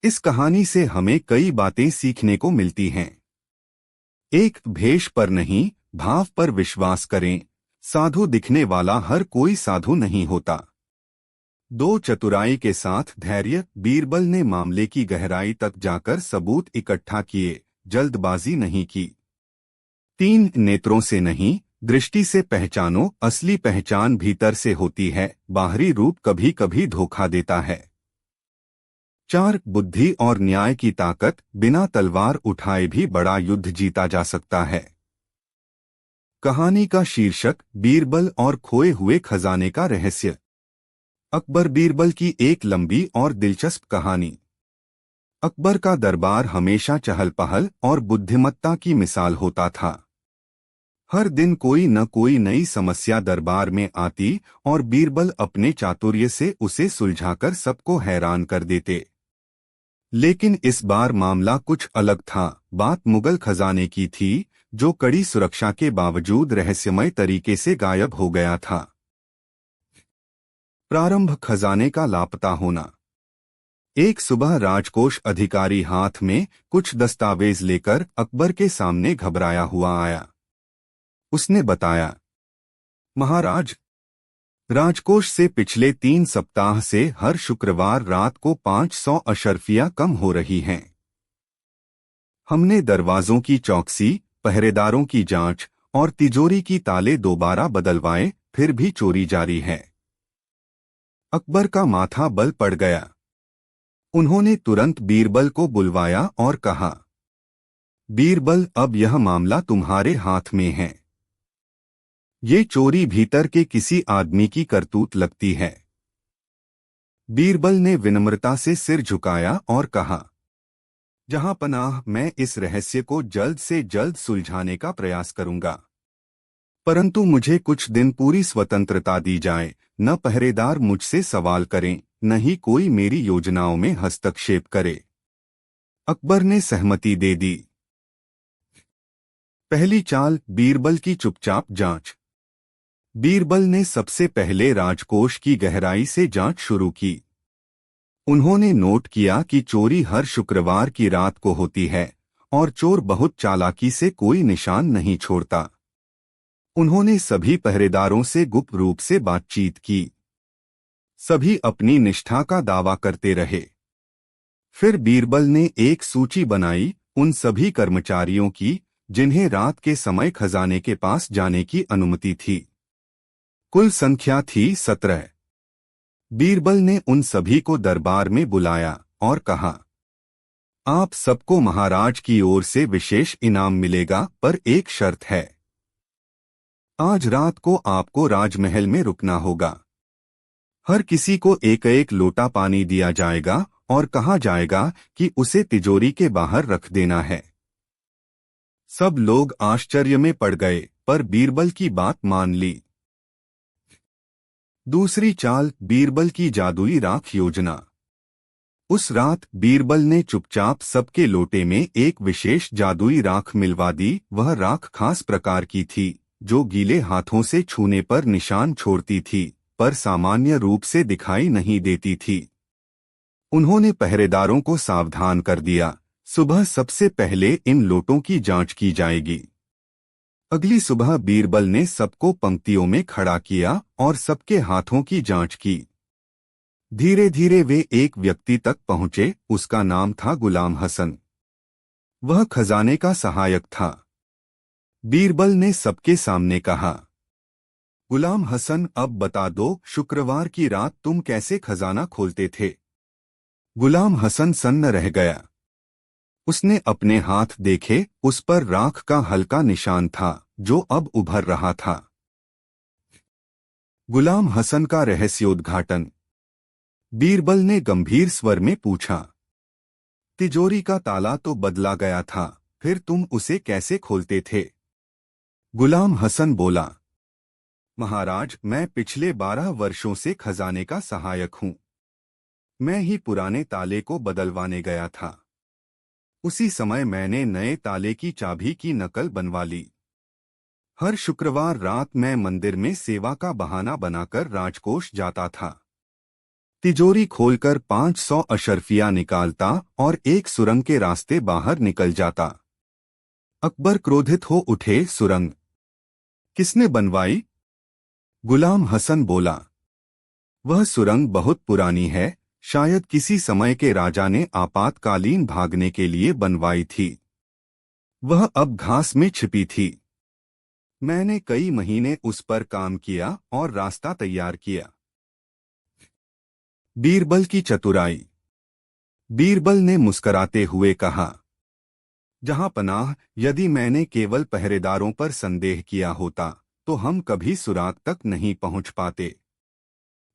इस कहानी से हमें कई बातें सीखने को मिलती हैं। एक, भेष पर नहीं, भाव पर विश्वास करें। साधु दिखने वाला हर कोई साधु नहीं होता। 2, चतुराई के साथ धैर्य। बीरबल ने मामले की गहराई तक जाकर सबूत इकट्ठा किए, जल्दबाजी नहीं की। 3, नेत्रों से नहीं, दृष्टि से पहचानो। असली पहचान भीतर से होती है, बाहरी रूप कभी कभी धोखा देता है। 4, बुद्धि और न्याय की ताकत। बिना तलवार उठाए भी बड़ा युद्ध जीता जा सकता है। कहानी का शीर्षक, बीरबल और खोए हुए खजाने का रहस्य। अकबर बीरबल की एक लंबी और दिलचस्प कहानी। अकबर का दरबार हमेशा चहल पहल और बुद्धिमत्ता की मिसाल होता था। हर दिन कोई न कोई नई समस्या दरबार में आती और बीरबल अपने चातुर्य से उसे सुलझाकर सबको हैरान कर देते। लेकिन इस बार मामला कुछ अलग था। बात मुगल खजाने की थी, जो कड़ी सुरक्षा के बावजूद रहस्यमय तरीके से गायब हो गया था। प्रारंभ, खजाने का लापता होना। एक सुबह राजकोष अधिकारी हाथ में कुछ दस्तावेज लेकर अकबर के सामने घबराया हुआ आया। उसने बताया, महाराज, राजकोष से पिछले 3 सप्ताह से हर शुक्रवार रात को 500 अशर्फियां कम हो रही हैं। हमने दरवाजों की चौकसी, पहरेदारों की जांच और तिजोरी की ताले दोबारा बदलवाए, फिर भी चोरी जारी है। अकबर का माथा बल पड़ गया। उन्होंने तुरंत बीरबल को बुलवाया और कहा, बीरबल, अब यह मामला तुम्हारे हाथ में है। ये चोरी भीतर के किसी आदमी की करतूत लगती है। बीरबल ने विनम्रता से सिर झुकाया और कहा, जहां पनाह, मैं इस रहस्य को जल्द से जल्द सुलझाने का प्रयास करूंगा, परंतु मुझे कुछ दिन पूरी स्वतंत्रता दी जाए। न पहरेदार मुझसे सवाल करें, न ही कोई मेरी योजनाओं में हस्तक्षेप करे। अकबर ने सहमति दे दी। पहली चाल, बीरबल की चुपचाप जांच। बीरबल ने सबसे पहले राजकोष की गहराई से जांच शुरू की। उन्होंने नोट किया कि चोरी हर शुक्रवार की रात को होती है और चोर बहुत चालाकी से कोई निशान नहीं छोड़ता। उन्होंने सभी पहरेदारों से गुप्त रूप से बातचीत की। सभी अपनी निष्ठा का दावा करते रहे। फिर बीरबल ने एक सूची बनाई उन सभी कर्मचारियों की जिन्हें रात के समय खजाने के पास जाने की अनुमति थी। कुल संख्या थी 17। बीरबल ने उन सभी को दरबार में बुलाया और कहा, आप सबको महाराज की ओर से विशेष इनाम मिलेगा, पर एक शर्त है। आज रात को आपको राजमहल में रुकना होगा। हर किसी को एक एक लोटा पानी दिया जाएगा और कहा जाएगा कि उसे तिजोरी के बाहर रख देना है। सब लोग आश्चर्य में पड़ गए, पर बीरबल की बात मान ली। दूसरी चाल, बीरबल की जादुई राख योजना। उस रात बीरबल ने चुपचाप सबके लोटे में एक विशेष जादुई राख मिलवा दी। वह राख खास प्रकार की थी, जो गीले हाथों से छूने पर निशान छोड़ती थी, पर सामान्य रूप से दिखाई नहीं देती थी। उन्होंने पहरेदारों को सावधान कर दिया, सुबह सबसे पहले इन लोटों की जांच की जाएगी। अगली सुबह बीरबल ने सबको पंक्तियों में खड़ा किया और सबके हाथों की जांच की। धीरे धीरे वे एक व्यक्ति तक पहुंचे। उसका नाम था गुलाम हसन। वह खजाने का सहायक था। बीरबल ने सबके सामने कहा, गुलाम हसन, अब बता दो, शुक्रवार की रात तुम कैसे खजाना खोलते थे? गुलाम हसन सन्न रह गया। उसने अपने हाथ देखे, उस पर राख का हल्का निशान था जो अब उभर रहा था। गुलाम हसन का रहस्योद्घाटन। बीरबल ने गंभीर स्वर में पूछा, तिजोरी का ताला तो बदला गया था, फिर तुम उसे कैसे खोलते थे? गुलाम हसन बोला, महाराज, मैं पिछले 12 वर्षों से खजाने का सहायक हूं। मैं ही पुराने ताले को बदलवाने गया था। उसी समय मैंने नए ताले की चाबी की नकल बनवा ली। हर शुक्रवार रात मैं मंदिर में सेवा का बहाना बनाकर राजकोष जाता था। तिजोरी खोलकर 500 अशर्फिया निकालता और एक सुरंग के रास्ते बाहर निकल जाता। अकबर क्रोधित हो उठे, सुरंग किसने बनवाई? गुलाम हसन बोला, वह सुरंग बहुत पुरानी है, शायद किसी समय के राजा ने आपातकालीन भागने के लिए बनवाई थी। वह अब घास में छिपी थी। मैंने कई महीने उस पर काम किया और रास्ता तैयार किया। बीरबल की चतुराई। बीरबल ने मुस्कराते हुए कहा, जहां पनाह, यदि मैंने केवल पहरेदारों पर संदेह किया होता तो हम कभी सुराग तक नहीं पहुंच पाते।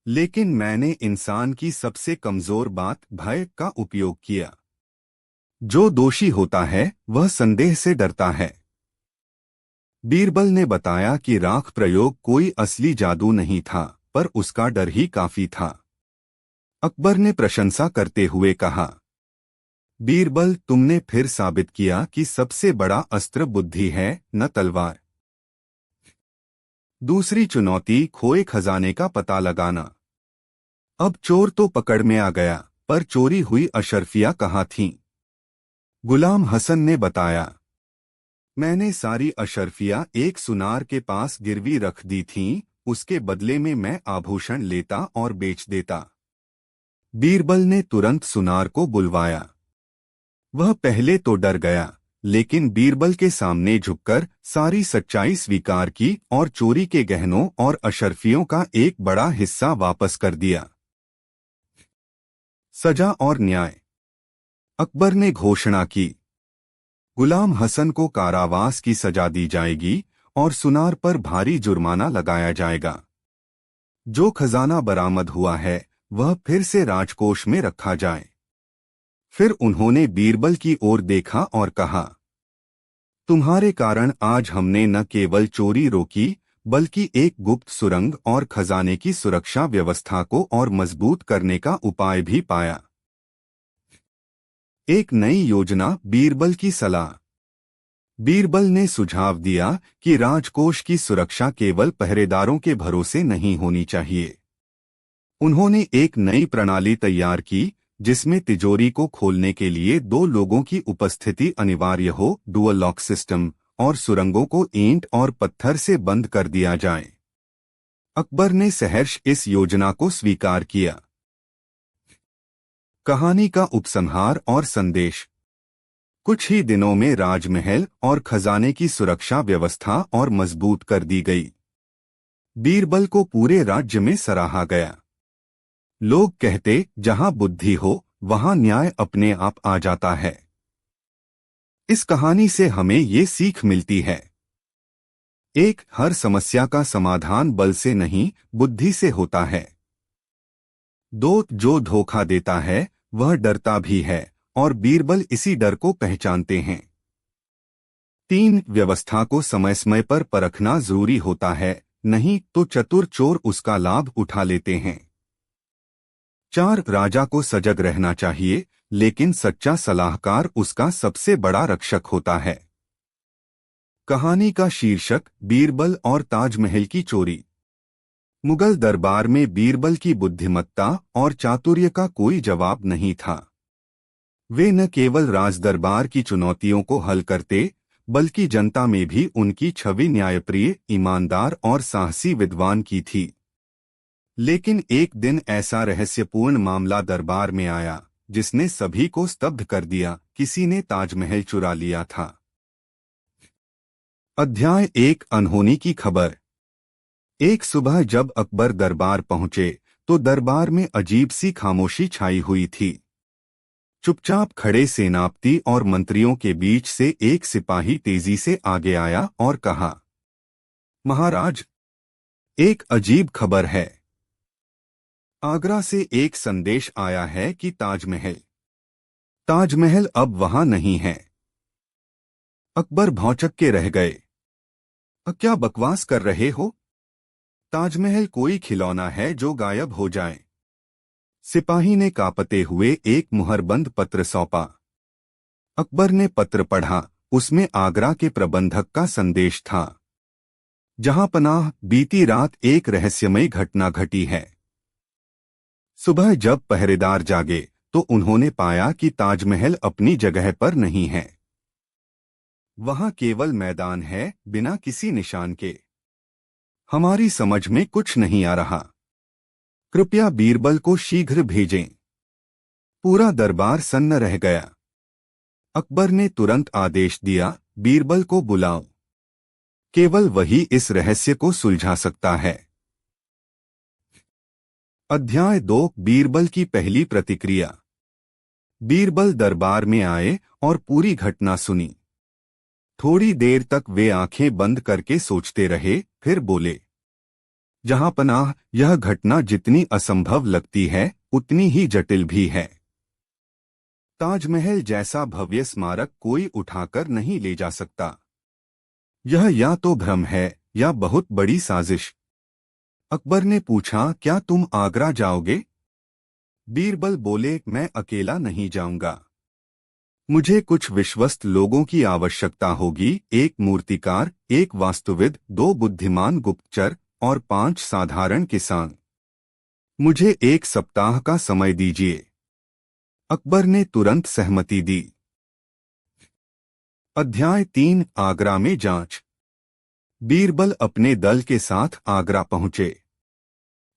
लेकिन मैंने इंसान की सबसे कमजोर बात, भय, का उपयोग किया। जो दोषी होता है वह संदेह से डरता है। बीरबल ने बताया कि राख प्रयोग कोई असली जादू नहीं था, पर उसका डर ही काफी था। अकबर ने प्रशंसा करते हुए कहा, बीरबल, तुमने फिर साबित किया कि सबसे बड़ा अस्त्र बुद्धि है, न तलवार। दूसरी चुनौती, खोए खजाने का पता लगाना। अब चोर तो पकड़ में आ गया, पर चोरी हुई अशर्फियां कहाँ थीं? गुलाम हसन ने बताया, मैंने सारी अशर्फियां एक सुनार के पास गिरवी रख दी थीं, उसके बदले में मैं आभूषण लेता और बेच देता। बीरबल ने तुरंत सुनार को बुलवाया। वह पहले तो डर गया, लेकिन बीरबल के सामने झुककर सारी सच्चाई स्वीकार की और चोरी के गहनों और अशर्फियों का एक बड़ा हिस्सा वापस कर दिया। सजा और न्याय। अकबर ने घोषणा की, गुलाम हसन को कारावास की सजा दी जाएगी और सुनार पर भारी जुर्माना लगाया जाएगा। जो खजाना बरामद हुआ है वह फिर से राजकोष में रखा जाए। फिर उन्होंने बीरबल की ओर देखा और कहा, तुम्हारे कारण आज हमने न केवल चोरी रोकी, बल्कि एक गुप्त सुरंग और खजाने की सुरक्षा व्यवस्था को और मजबूत करने का उपाय भी पाया। एक नई योजना, बीरबल की सलाह। बीरबल ने सुझाव दिया कि राजकोष की सुरक्षा केवल पहरेदारों के भरोसे नहीं होनी चाहिए। उन्होंने एक नई प्रणाली तैयार की, जिसमें तिजोरी को खोलने के लिए 2 लोगों की उपस्थिति अनिवार्य हो, डुअल लॉक सिस्टम, और सुरंगों को ईंट और पत्थर से बंद कर दिया जाए। अकबर ने सहर्ष इस योजना को स्वीकार किया। कहानी का उपसंहार और संदेश। कुछ ही दिनों में राजमहल और खजाने की सुरक्षा व्यवस्था और मजबूत कर दी गई। बीरबल को पूरे राज्य में सराहा गया। लोग कहते, जहां बुद्धि हो वहां न्याय अपने आप आ जाता है। इस कहानी से हमें ये सीख मिलती है, एक, हर समस्या का समाधान बल से नहीं, बुद्धि से होता है। 2, जो धोखा देता है वह डरता भी है, और बीरबल इसी डर को पहचानते हैं। 3, व्यवस्था को समय समय पर परखना जरूरी होता है, नहीं तो चतुर चोर उसका लाभ उठा लेते हैं। 4, राजा को सजग रहना चाहिए, लेकिन सच्चा सलाहकार उसका सबसे बड़ा रक्षक होता है। कहानी का शीर्षक, बीरबल और ताजमहल की चोरी। मुगल दरबार में बीरबल की बुद्धिमत्ता और चातुर्य का कोई जवाब नहीं था। वे न केवल राजदरबार की चुनौतियों को हल करते, बल्कि जनता में भी उनकी छवि न्यायप्रिय, ईमानदार और साहसी विद्वान की थी। लेकिन एक दिन ऐसा रहस्यपूर्ण मामला दरबार में आया, जिसने सभी को स्तब्ध कर दिया। किसी ने ताजमहल चुरा लिया था। अध्याय 1, अनहोनी की खबर। एक सुबह जब अकबर दरबार पहुंचे, तो दरबार में अजीब सी खामोशी छाई हुई थी। चुपचाप खड़े सेनापति और मंत्रियों के बीच से एक सिपाही तेजी से आगे आया और कहा, महाराज, एक अजीब खबर है। आगरा से एक संदेश आया है कि ताजमहल अब वहां नहीं है। अकबर भौंचक के रह गए। क्या बकवास कर रहे हो? ताजमहल कोई खिलौना है जो गायब हो जाए? सिपाही ने कांपते हुए एक मुहरबंद पत्र सौंपा। अकबर ने पत्र पढ़ा। उसमें आगरा के प्रबंधक का संदेश था। जहां पनाह, बीती रात एक रहस्यमय घटना घटी है। सुबह जब पहरेदार जागे, तो उन्होंने पाया कि ताजमहल अपनी जगह पर नहीं है। वहां केवल मैदान है, बिना किसी निशान के। हमारी समझ में कुछ नहीं आ रहा। कृपया बीरबल को शीघ्र भेजें। पूरा दरबार सन्न रह गया। अकबर ने तुरंत आदेश दिया, बीरबल को बुलाओ। केवल वही इस रहस्य को सुलझा सकता है। अध्याय 2, बीरबल की पहली प्रतिक्रिया। बीरबल दरबार में आए और पूरी घटना सुनी। थोड़ी देर तक वे आंखें बंद करके सोचते रहे, फिर बोले, जहां पनाह, यह घटना जितनी असंभव लगती है, उतनी ही जटिल भी है। ताजमहल जैसा भव्य स्मारक कोई उठाकर नहीं ले जा सकता। यह या तो भ्रम है या बहुत बड़ी साजिश। अकबर ने पूछा, क्या तुम आगरा जाओगे? बीरबल बोले, मैं अकेला नहीं जाऊंगा। मुझे कुछ विश्वस्त लोगों की आवश्यकता होगी, एक मूर्तिकार, एक वास्तुविद, 2 बुद्धिमान गुप्तचर और 5 साधारण किसान। मुझे 1 सप्ताह का समय दीजिए। अकबर ने तुरंत सहमति दी। अध्याय 3 आगरा में जांच। बीरबल अपने दल के साथ आगरा पहुंचे।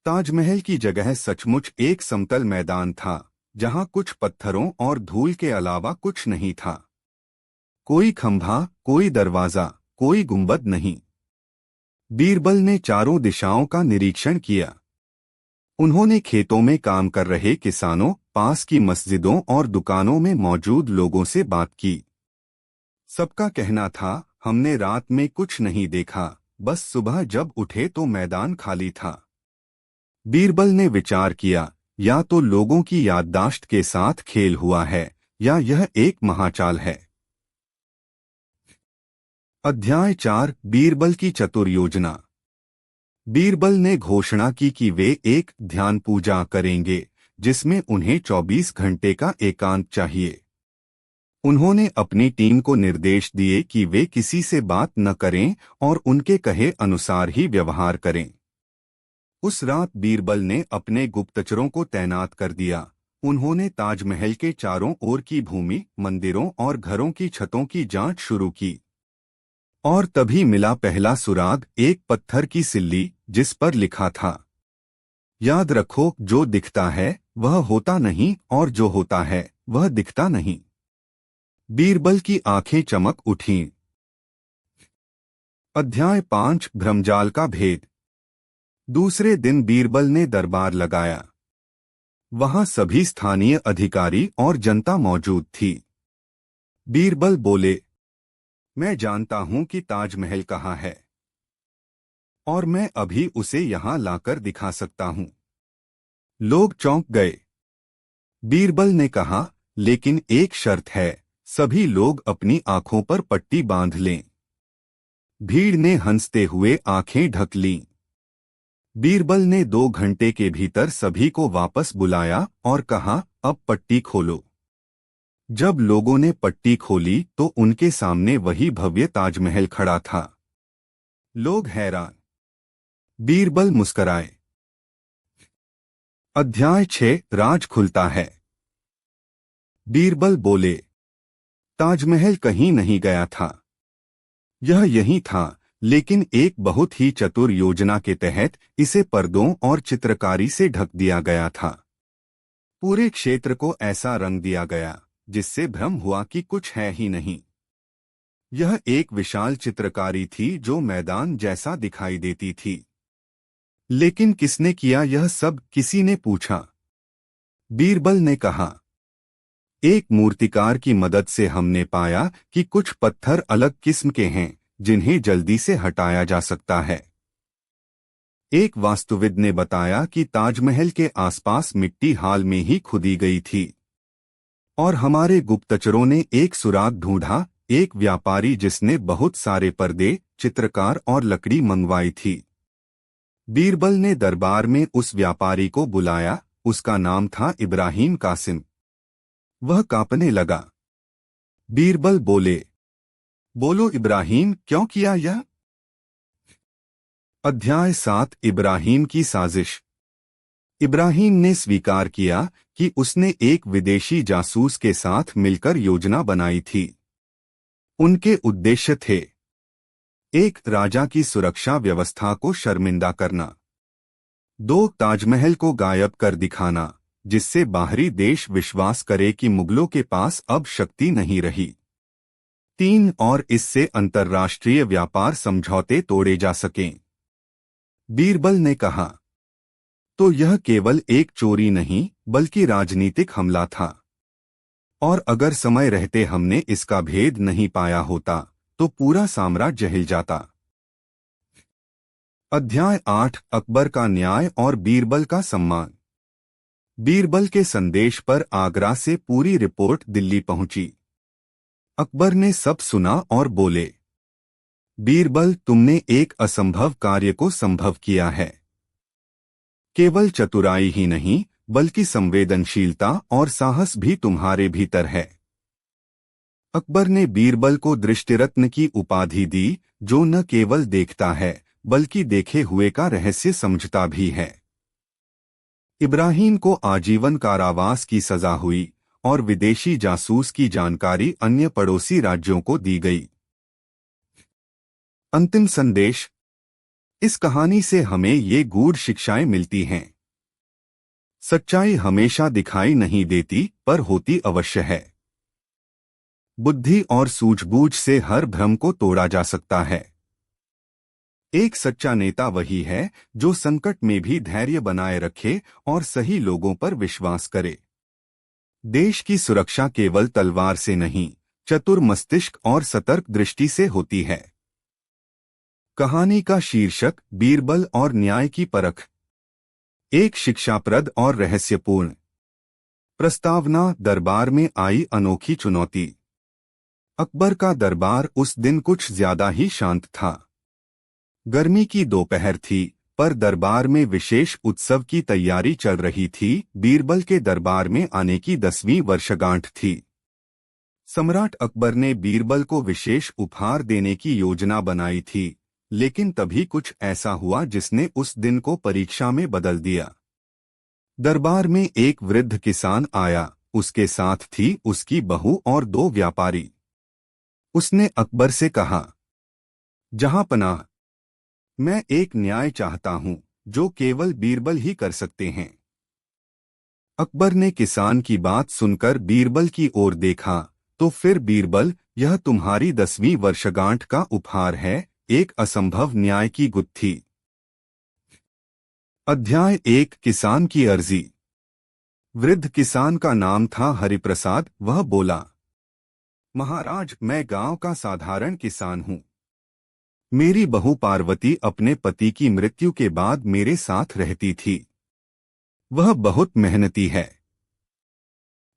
ताजमहल की जगह सचमुच एक समतल मैदान था, जहां कुछ पत्थरों और धूल के अलावा कुछ नहीं था। कोई खंभा, कोई दरवाजा, कोई गुंबद नहीं। बीरबल ने चारों दिशाओं का निरीक्षण किया। उन्होंने खेतों में काम कर रहे किसानों, पास की मस्जिदों और दुकानों में मौजूद लोगों से बात की। सबका कहना था, हमने रात में कुछ नहीं देखा, बस सुबह जब उठे तो मैदान खाली था। बीरबल ने विचार किया, या तो लोगों की याददाश्त के साथ खेल हुआ है, या यह एक महाचाल है। अध्याय 4 बीरबल की चतुर योजना। बीरबल ने घोषणा की कि वे एक ध्यान पूजा करेंगे, जिसमें उन्हें 24 घंटे का एकांत चाहिए। उन्होंने अपनी टीम को निर्देश दिए कि वे किसी से बात न करें और उनके कहे अनुसार ही व्यवहार करें। उस रात बीरबल ने अपने गुप्तचरों को तैनात कर दिया। उन्होंने ताजमहल के चारों ओर की भूमि, मंदिरों और घरों की छतों की जांच शुरू की। और तभी मिला पहला सुराग, एक पत्थर की सिल्ली, जिस पर लिखा था, याद रखो, जो दिखता है वह होता नहीं और जो होता है वह दिखता नहीं। बीरबल की आंखें चमक उठीं। अध्याय 5 भ्रमजाल का भेद। दूसरे दिन बीरबल ने दरबार लगाया। वहां सभी स्थानीय अधिकारी और जनता मौजूद थी। बीरबल बोले, मैं जानता हूं कि ताजमहल कहाँ है, और मैं अभी उसे यहां लाकर दिखा सकता हूं। लोग चौंक गए। बीरबल ने कहा, लेकिन एक शर्त है, सभी लोग अपनी आंखों पर पट्टी बांध लें। भीड़ ने हंसते हुए आंखें ढक लीं। बीरबल ने 2 घंटे के भीतर सभी को वापस बुलाया और कहा, अब पट्टी खोलो। जब लोगों ने पट्टी खोली तो उनके सामने वही भव्य ताजमहल खड़ा था। लोग हैरान। बीरबल मुस्कराए। अध्याय 6 राज खुलता है। बीरबल बोले, ताजमहल कहीं नहीं गया था, यह यहीं था, लेकिन एक बहुत ही चतुर योजना के तहत इसे पर्दों और चित्रकारी से ढक दिया गया था। पूरे क्षेत्र को ऐसा रंग दिया गया जिससे भ्रम हुआ कि कुछ है ही नहीं। यह एक विशाल चित्रकारी थी जो मैदान जैसा दिखाई देती थी। लेकिन किसने किया यह सब, किसी ने पूछा। बीरबल ने कहा, एक मूर्तिकार की मदद से हमने पाया कि कुछ पत्थर अलग किस्म के हैं, जिन्हें जल्दी से हटाया जा सकता है। एक वास्तुविद ने बताया कि ताजमहल के आसपास मिट्टी हाल में ही खुदी गई थी। और हमारे गुप्तचरों ने एक सुराग ढूंढा, एक व्यापारी जिसने बहुत सारे पर्दे, चित्रकार और लकड़ी मंगवाई थी। बीरबल ने दरबार में उस व्यापारी को बुलाया। उसका नाम था इब्राहिम कासिम। वह कांपने लगा। बीरबल बोले, बोलो इब्राहिम, क्यों किया यह? अध्याय 7 इब्राहिम की साजिश। इब्राहिम ने स्वीकार किया कि उसने एक विदेशी जासूस के साथ मिलकर योजना बनाई थी। उनके उद्देश्य थे, एक, राजा की सुरक्षा व्यवस्था को शर्मिंदा करना। 2, ताजमहल को गायब कर दिखाना, जिससे बाहरी देश विश्वास करे कि मुगलों के पास अब शक्ति नहीं रही। 3, और इससे अंतर्राष्ट्रीय व्यापार समझौते तोड़े जा सकें। बीरबल ने कहा, तो यह केवल एक चोरी नहीं बल्कि राजनीतिक हमला था। और अगर समय रहते हमने इसका भेद नहीं पाया होता तो पूरा साम्राज्य हिल जाता। अध्याय 8 अकबर का न्याय और बीरबल का सम्मान। बीरबल के संदेश पर आगरा से पूरी रिपोर्ट दिल्ली पहुंची। अकबर ने सब सुना और बोले, बीरबल, तुमने एक असंभव कार्य को संभव किया है। केवल चतुराई ही नहीं बल्कि संवेदनशीलता और साहस भी तुम्हारे भीतर है। अकबर ने बीरबल को दृष्टिरत्न की उपाधि दी, जो न केवल देखता है बल्कि देखे हुए का रहस्य समझता भी है। इब्राहिम को आजीवन कारावास की सजा हुई और विदेशी जासूस की जानकारी अन्य पड़ोसी राज्यों को दी गई। अंतिम संदेश। इस कहानी से हमें ये गूढ़ शिक्षाएं मिलती हैं। सच्चाई हमेशा दिखाई नहीं देती, पर होती अवश्य है। बुद्धि और सूझबूझ से हर भ्रम को तोड़ा जा सकता है। एक सच्चा नेता वही है जो संकट में भी धैर्य बनाए रखे और सही लोगों पर विश्वास करे। देश की सुरक्षा केवल तलवार से नहीं, चतुर मस्तिष्क और सतर्क दृष्टि से होती है। कहानी का शीर्षक बीरबल और न्याय की परख। एक शिक्षाप्रद और रहस्यपूर्ण प्रस्तावना। दरबार में आई अनोखी चुनौती। अकबर का दरबार उस दिन कुछ ज्यादा ही शांत था। गर्मी की दोपहर थी, पर दरबार में विशेष उत्सव की तैयारी चल रही थी। बीरबल के दरबार में आने की 10वीं वर्षगांठ थी। सम्राट अकबर ने बीरबल को विशेष उपहार देने की योजना बनाई थी, लेकिन तभी कुछ ऐसा हुआ जिसने उस दिन को परीक्षा में बदल दिया। दरबार में एक वृद्ध किसान आया, उसके साथ थी उसकी बहू और 2 व्यापारी। उसने अकबर से कहा, जहांपनाह, मैं एक न्याय चाहता हूं जो केवल बीरबल ही कर सकते हैं। अकबर ने किसान की बात सुनकर बीरबल की ओर देखा, तो फिर बीरबल, यह तुम्हारी 10वीं वर्षगांठ का उपहार है, एक असंभव न्याय की गुत्थी। अध्याय 1। किसान की अर्जी। वृद्ध किसान का नाम था हरिप्रसाद। वह बोला, महाराज, मैं गांव का साधारण किसान हूं। मेरी बहू पार्वती अपने पति की मृत्यु के बाद मेरे साथ रहती थी। वह बहुत मेहनती है।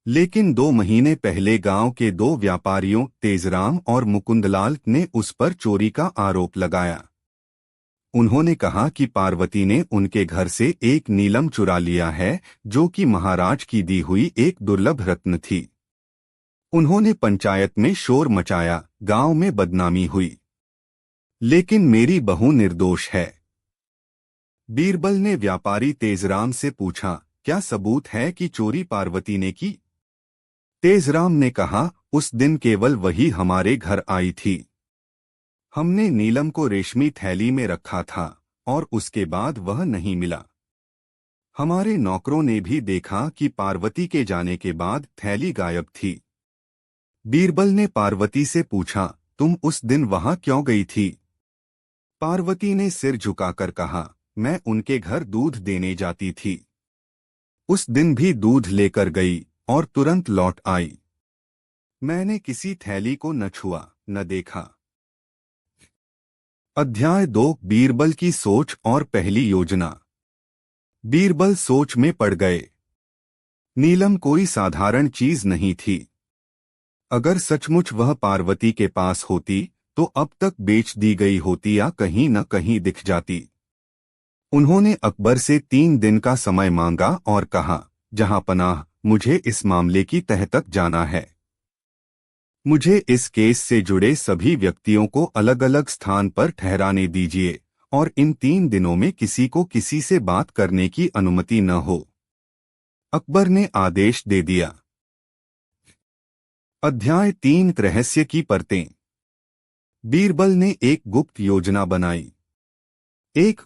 लेकिन 2 महीने पहले गांव के 2 व्यापारियों तेजराम और मुकुंदलाल ने उस पर चोरी का आरोप लगाया। उन्होंने कहा कि पार्वती ने उनके घर से एक नीलम चुरा लिया है, जो कि महाराज की दी हुई एक दुर्लभ रत्न थी। उन्होंने पंचायत में शोर मचाया, गांव में बदनामी हुई। लेकिन मेरी बहू निर्दोष है। बीरबल ने व्यापारी तेजराम से पूछा, क्या सबूत है कि चोरी पार्वती ने की? तेजराम ने कहा, उस दिन केवल वही हमारे घर आई थी। हमने नीलम को रेशमी थैली में रखा था और उसके बाद वह नहीं मिला। हमारे नौकरों ने भी देखा कि पार्वती के जाने के बाद थैली गायब थी। बीरबल ने पार्वती से पूछा, तुम उस दिन वहां क्यों गई थी? पार्वती ने सिर झुकाकर कहा, मैं उनके घर दूध देने जाती थी। उस दिन भी दूध लेकर गई और तुरंत लौट आई। मैंने किसी थैली को न छुआ, न देखा। अध्याय 2। बीरबल की सोच और पहली योजना। बीरबल सोच में पड़ गए। नीलम कोई साधारण चीज नहीं थी। अगर सचमुच वह पार्वती के पास होती तो अब तक बेच दी गई होती या कहीं न कहीं दिख जाती। उन्होंने अकबर से 3 दिन का समय मांगा और कहा, जहांपनाह, मुझे इस मामले की तह तक जाना है। मुझे इस केस से जुड़े सभी व्यक्तियों को अलग अलग स्थान पर ठहराने दीजिए और इन 3 दिनों में किसी को किसी से बात करने की अनुमति न हो। अकबर ने आदेश दे दिया। अध्याय 3। रहस्य की परतें। बीरबल ने एक गुप्त योजना बनाई।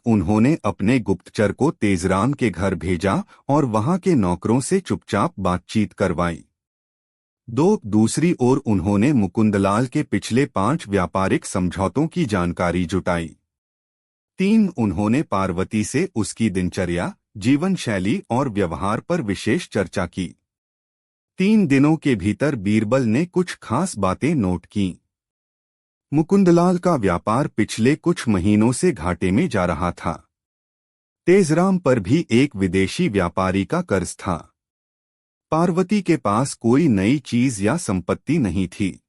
उन्होंने अपने गुप्तचर को तेजराम के घर भेजा और वहां के नौकरों से चुपचाप बातचीत करवाई। दूसरी ओर उन्होंने मुकुंदलाल के पिछले 5 व्यापारिक समझौतों की जानकारी जुटाई। 3 उन्होंने पार्वती से उसकी दिनचर्या, जीवन शैली और व्यवहार पर विशेष चर्चा की। 3 दिनों के भीतर बीरबल ने कुछ खास बातें नोट कीं। मुकुंदलाल का व्यापार पिछले कुछ महीनों से घाटे में जा रहा था। तेजराम पर भी एक विदेशी व्यापारी का कर्ज था। पार्वती के पास कोई नई चीज या संपत्ति नहीं थी।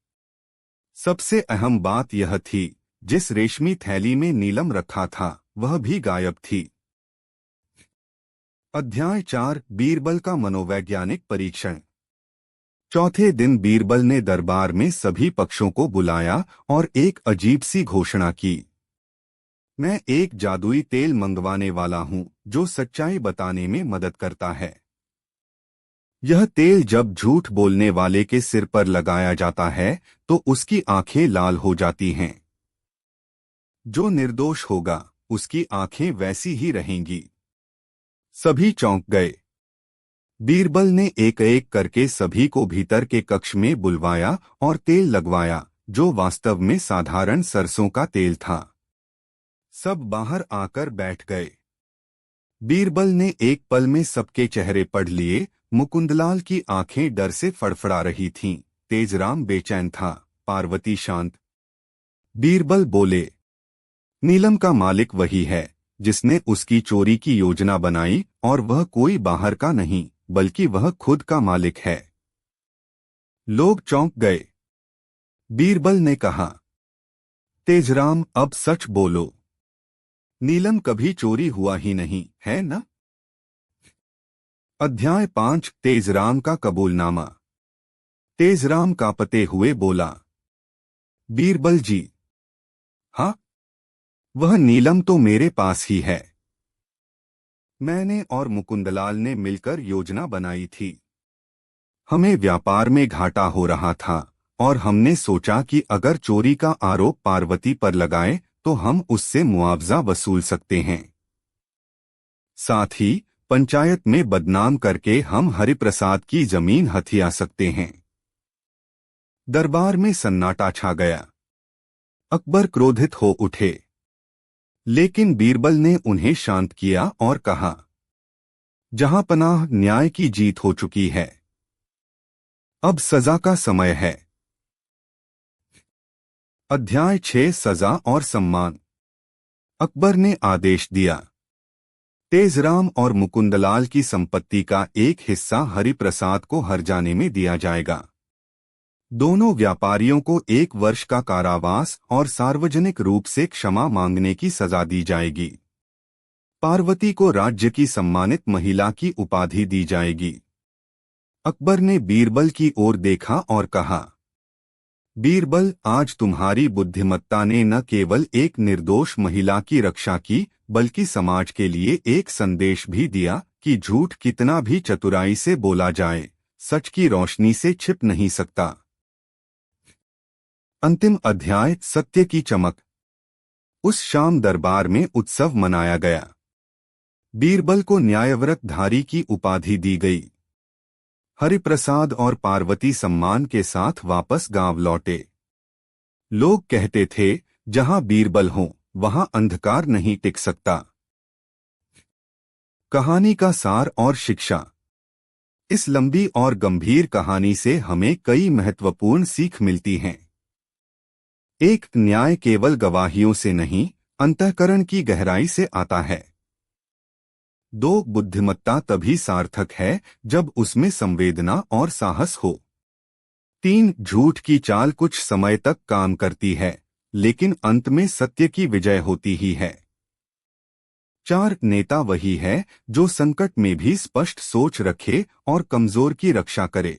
सबसे अहम बात यह थी, जिस रेशमी थैली में नीलम रखा था वह भी गायब थी। अध्याय 4। बीरबल का मनोवैज्ञानिक परीक्षण। चौथे दिन बीरबल ने दरबार में सभी पक्षों को बुलाया और एक अजीब सी घोषणा की। मैं एक जादुई तेल मंगवाने वाला हूं जो सच्चाई बताने में मदद करता है। यह तेल जब झूठ बोलने वाले के सिर पर लगाया जाता है तो उसकी आंखें लाल हो जाती हैं। जो निर्दोष होगा उसकी आंखें वैसी ही रहेंगी। सभी चौंक गए। बीरबल ने एक एक करके सभी को भीतर के कक्ष में बुलवाया और तेल लगवाया, जो वास्तव में साधारण सरसों का तेल था। सब बाहर आकर बैठ गए। बीरबल ने एक पल में सबके चेहरे पढ़ लिए। मुकुंदलाल की आंखें डर से फड़फड़ा रही थीं। तेजराम बेचैन था, पार्वती शांत। बीरबल बोले, नीलम का मालिक वही है जिसने उसकी चोरी की योजना बनाई, और वह कोई बाहर का नहीं बल्कि वह खुद का मालिक है। लोग चौंक गए। बीरबल ने कहा, तेजराम अब सच बोलो, नीलम कभी चोरी हुआ ही नहीं है ना? अध्याय 5 तेजराम का कबूलनामा। तेजराम कांपते हुए बोला, बीरबल जी, हाँ, वह नीलम तो मेरे पास ही है। मैंने और मुकुंदलाल ने मिलकर योजना बनाई थी। हमें व्यापार में घाटा हो रहा था और हमने सोचा कि अगर चोरी का आरोप पार्वती पर लगाए तो हम उससे मुआवजा वसूल सकते हैं। साथ ही पंचायत में बदनाम करके हम हरिप्रसाद की जमीन हथिया सकते हैं। दरबार में सन्नाटा छा गया। अकबर क्रोधित हो उठे, लेकिन बीरबल ने उन्हें शांत किया और कहा, जहांपनाह, न्याय की जीत हो चुकी है। अब सजा का समय है। अध्याय 6 सजा और सम्मान। अकबर ने आदेश दिया, तेजराम और मुकुंदलाल की संपत्ति का एक हिस्सा हरिप्रसाद को हर्जाने में दिया जाएगा। दोनों व्यापारियों को 1 वर्ष का कारावास और सार्वजनिक रूप से क्षमा मांगने की सजा दी जाएगी। पार्वती को राज्य की सम्मानित महिला की उपाधि दी जाएगी। अकबर ने बीरबल की ओर देखा और कहा, बीरबल, आज तुम्हारी बुद्धिमत्ता ने न केवल एक निर्दोष महिला की रक्षा की बल्कि समाज के लिए एक संदेश भी दिया कि झूठ कितना भी चतुराई से बोला जाए, सच की रोशनी से छिप नहीं सकता। अंतिम अध्याय, सत्य की चमक। उस शाम दरबार में उत्सव मनाया गया। बीरबल को न्यायव्रतधारी की उपाधि दी गई। हरिप्रसाद और पार्वती सम्मान के साथ वापस गांव लौटे। लोग कहते थे, जहां बीरबल हो वहां अंधकार नहीं टिक सकता। कहानी का सार और शिक्षा। इस लंबी और गंभीर कहानी से हमें कई महत्वपूर्ण सीख मिलती हैं। एक, न्याय केवल गवाहियों से नहीं, अंतःकरण की गहराई से आता है। 2, बुद्धिमत्ता तभी सार्थक है जब उसमें संवेदना और साहस हो। 3, झूठ की चाल कुछ समय तक काम करती है, लेकिन अंत में सत्य की विजय होती ही है। 4, नेता वही है जो संकट में भी स्पष्ट सोच रखे और कमजोर की रक्षा करे।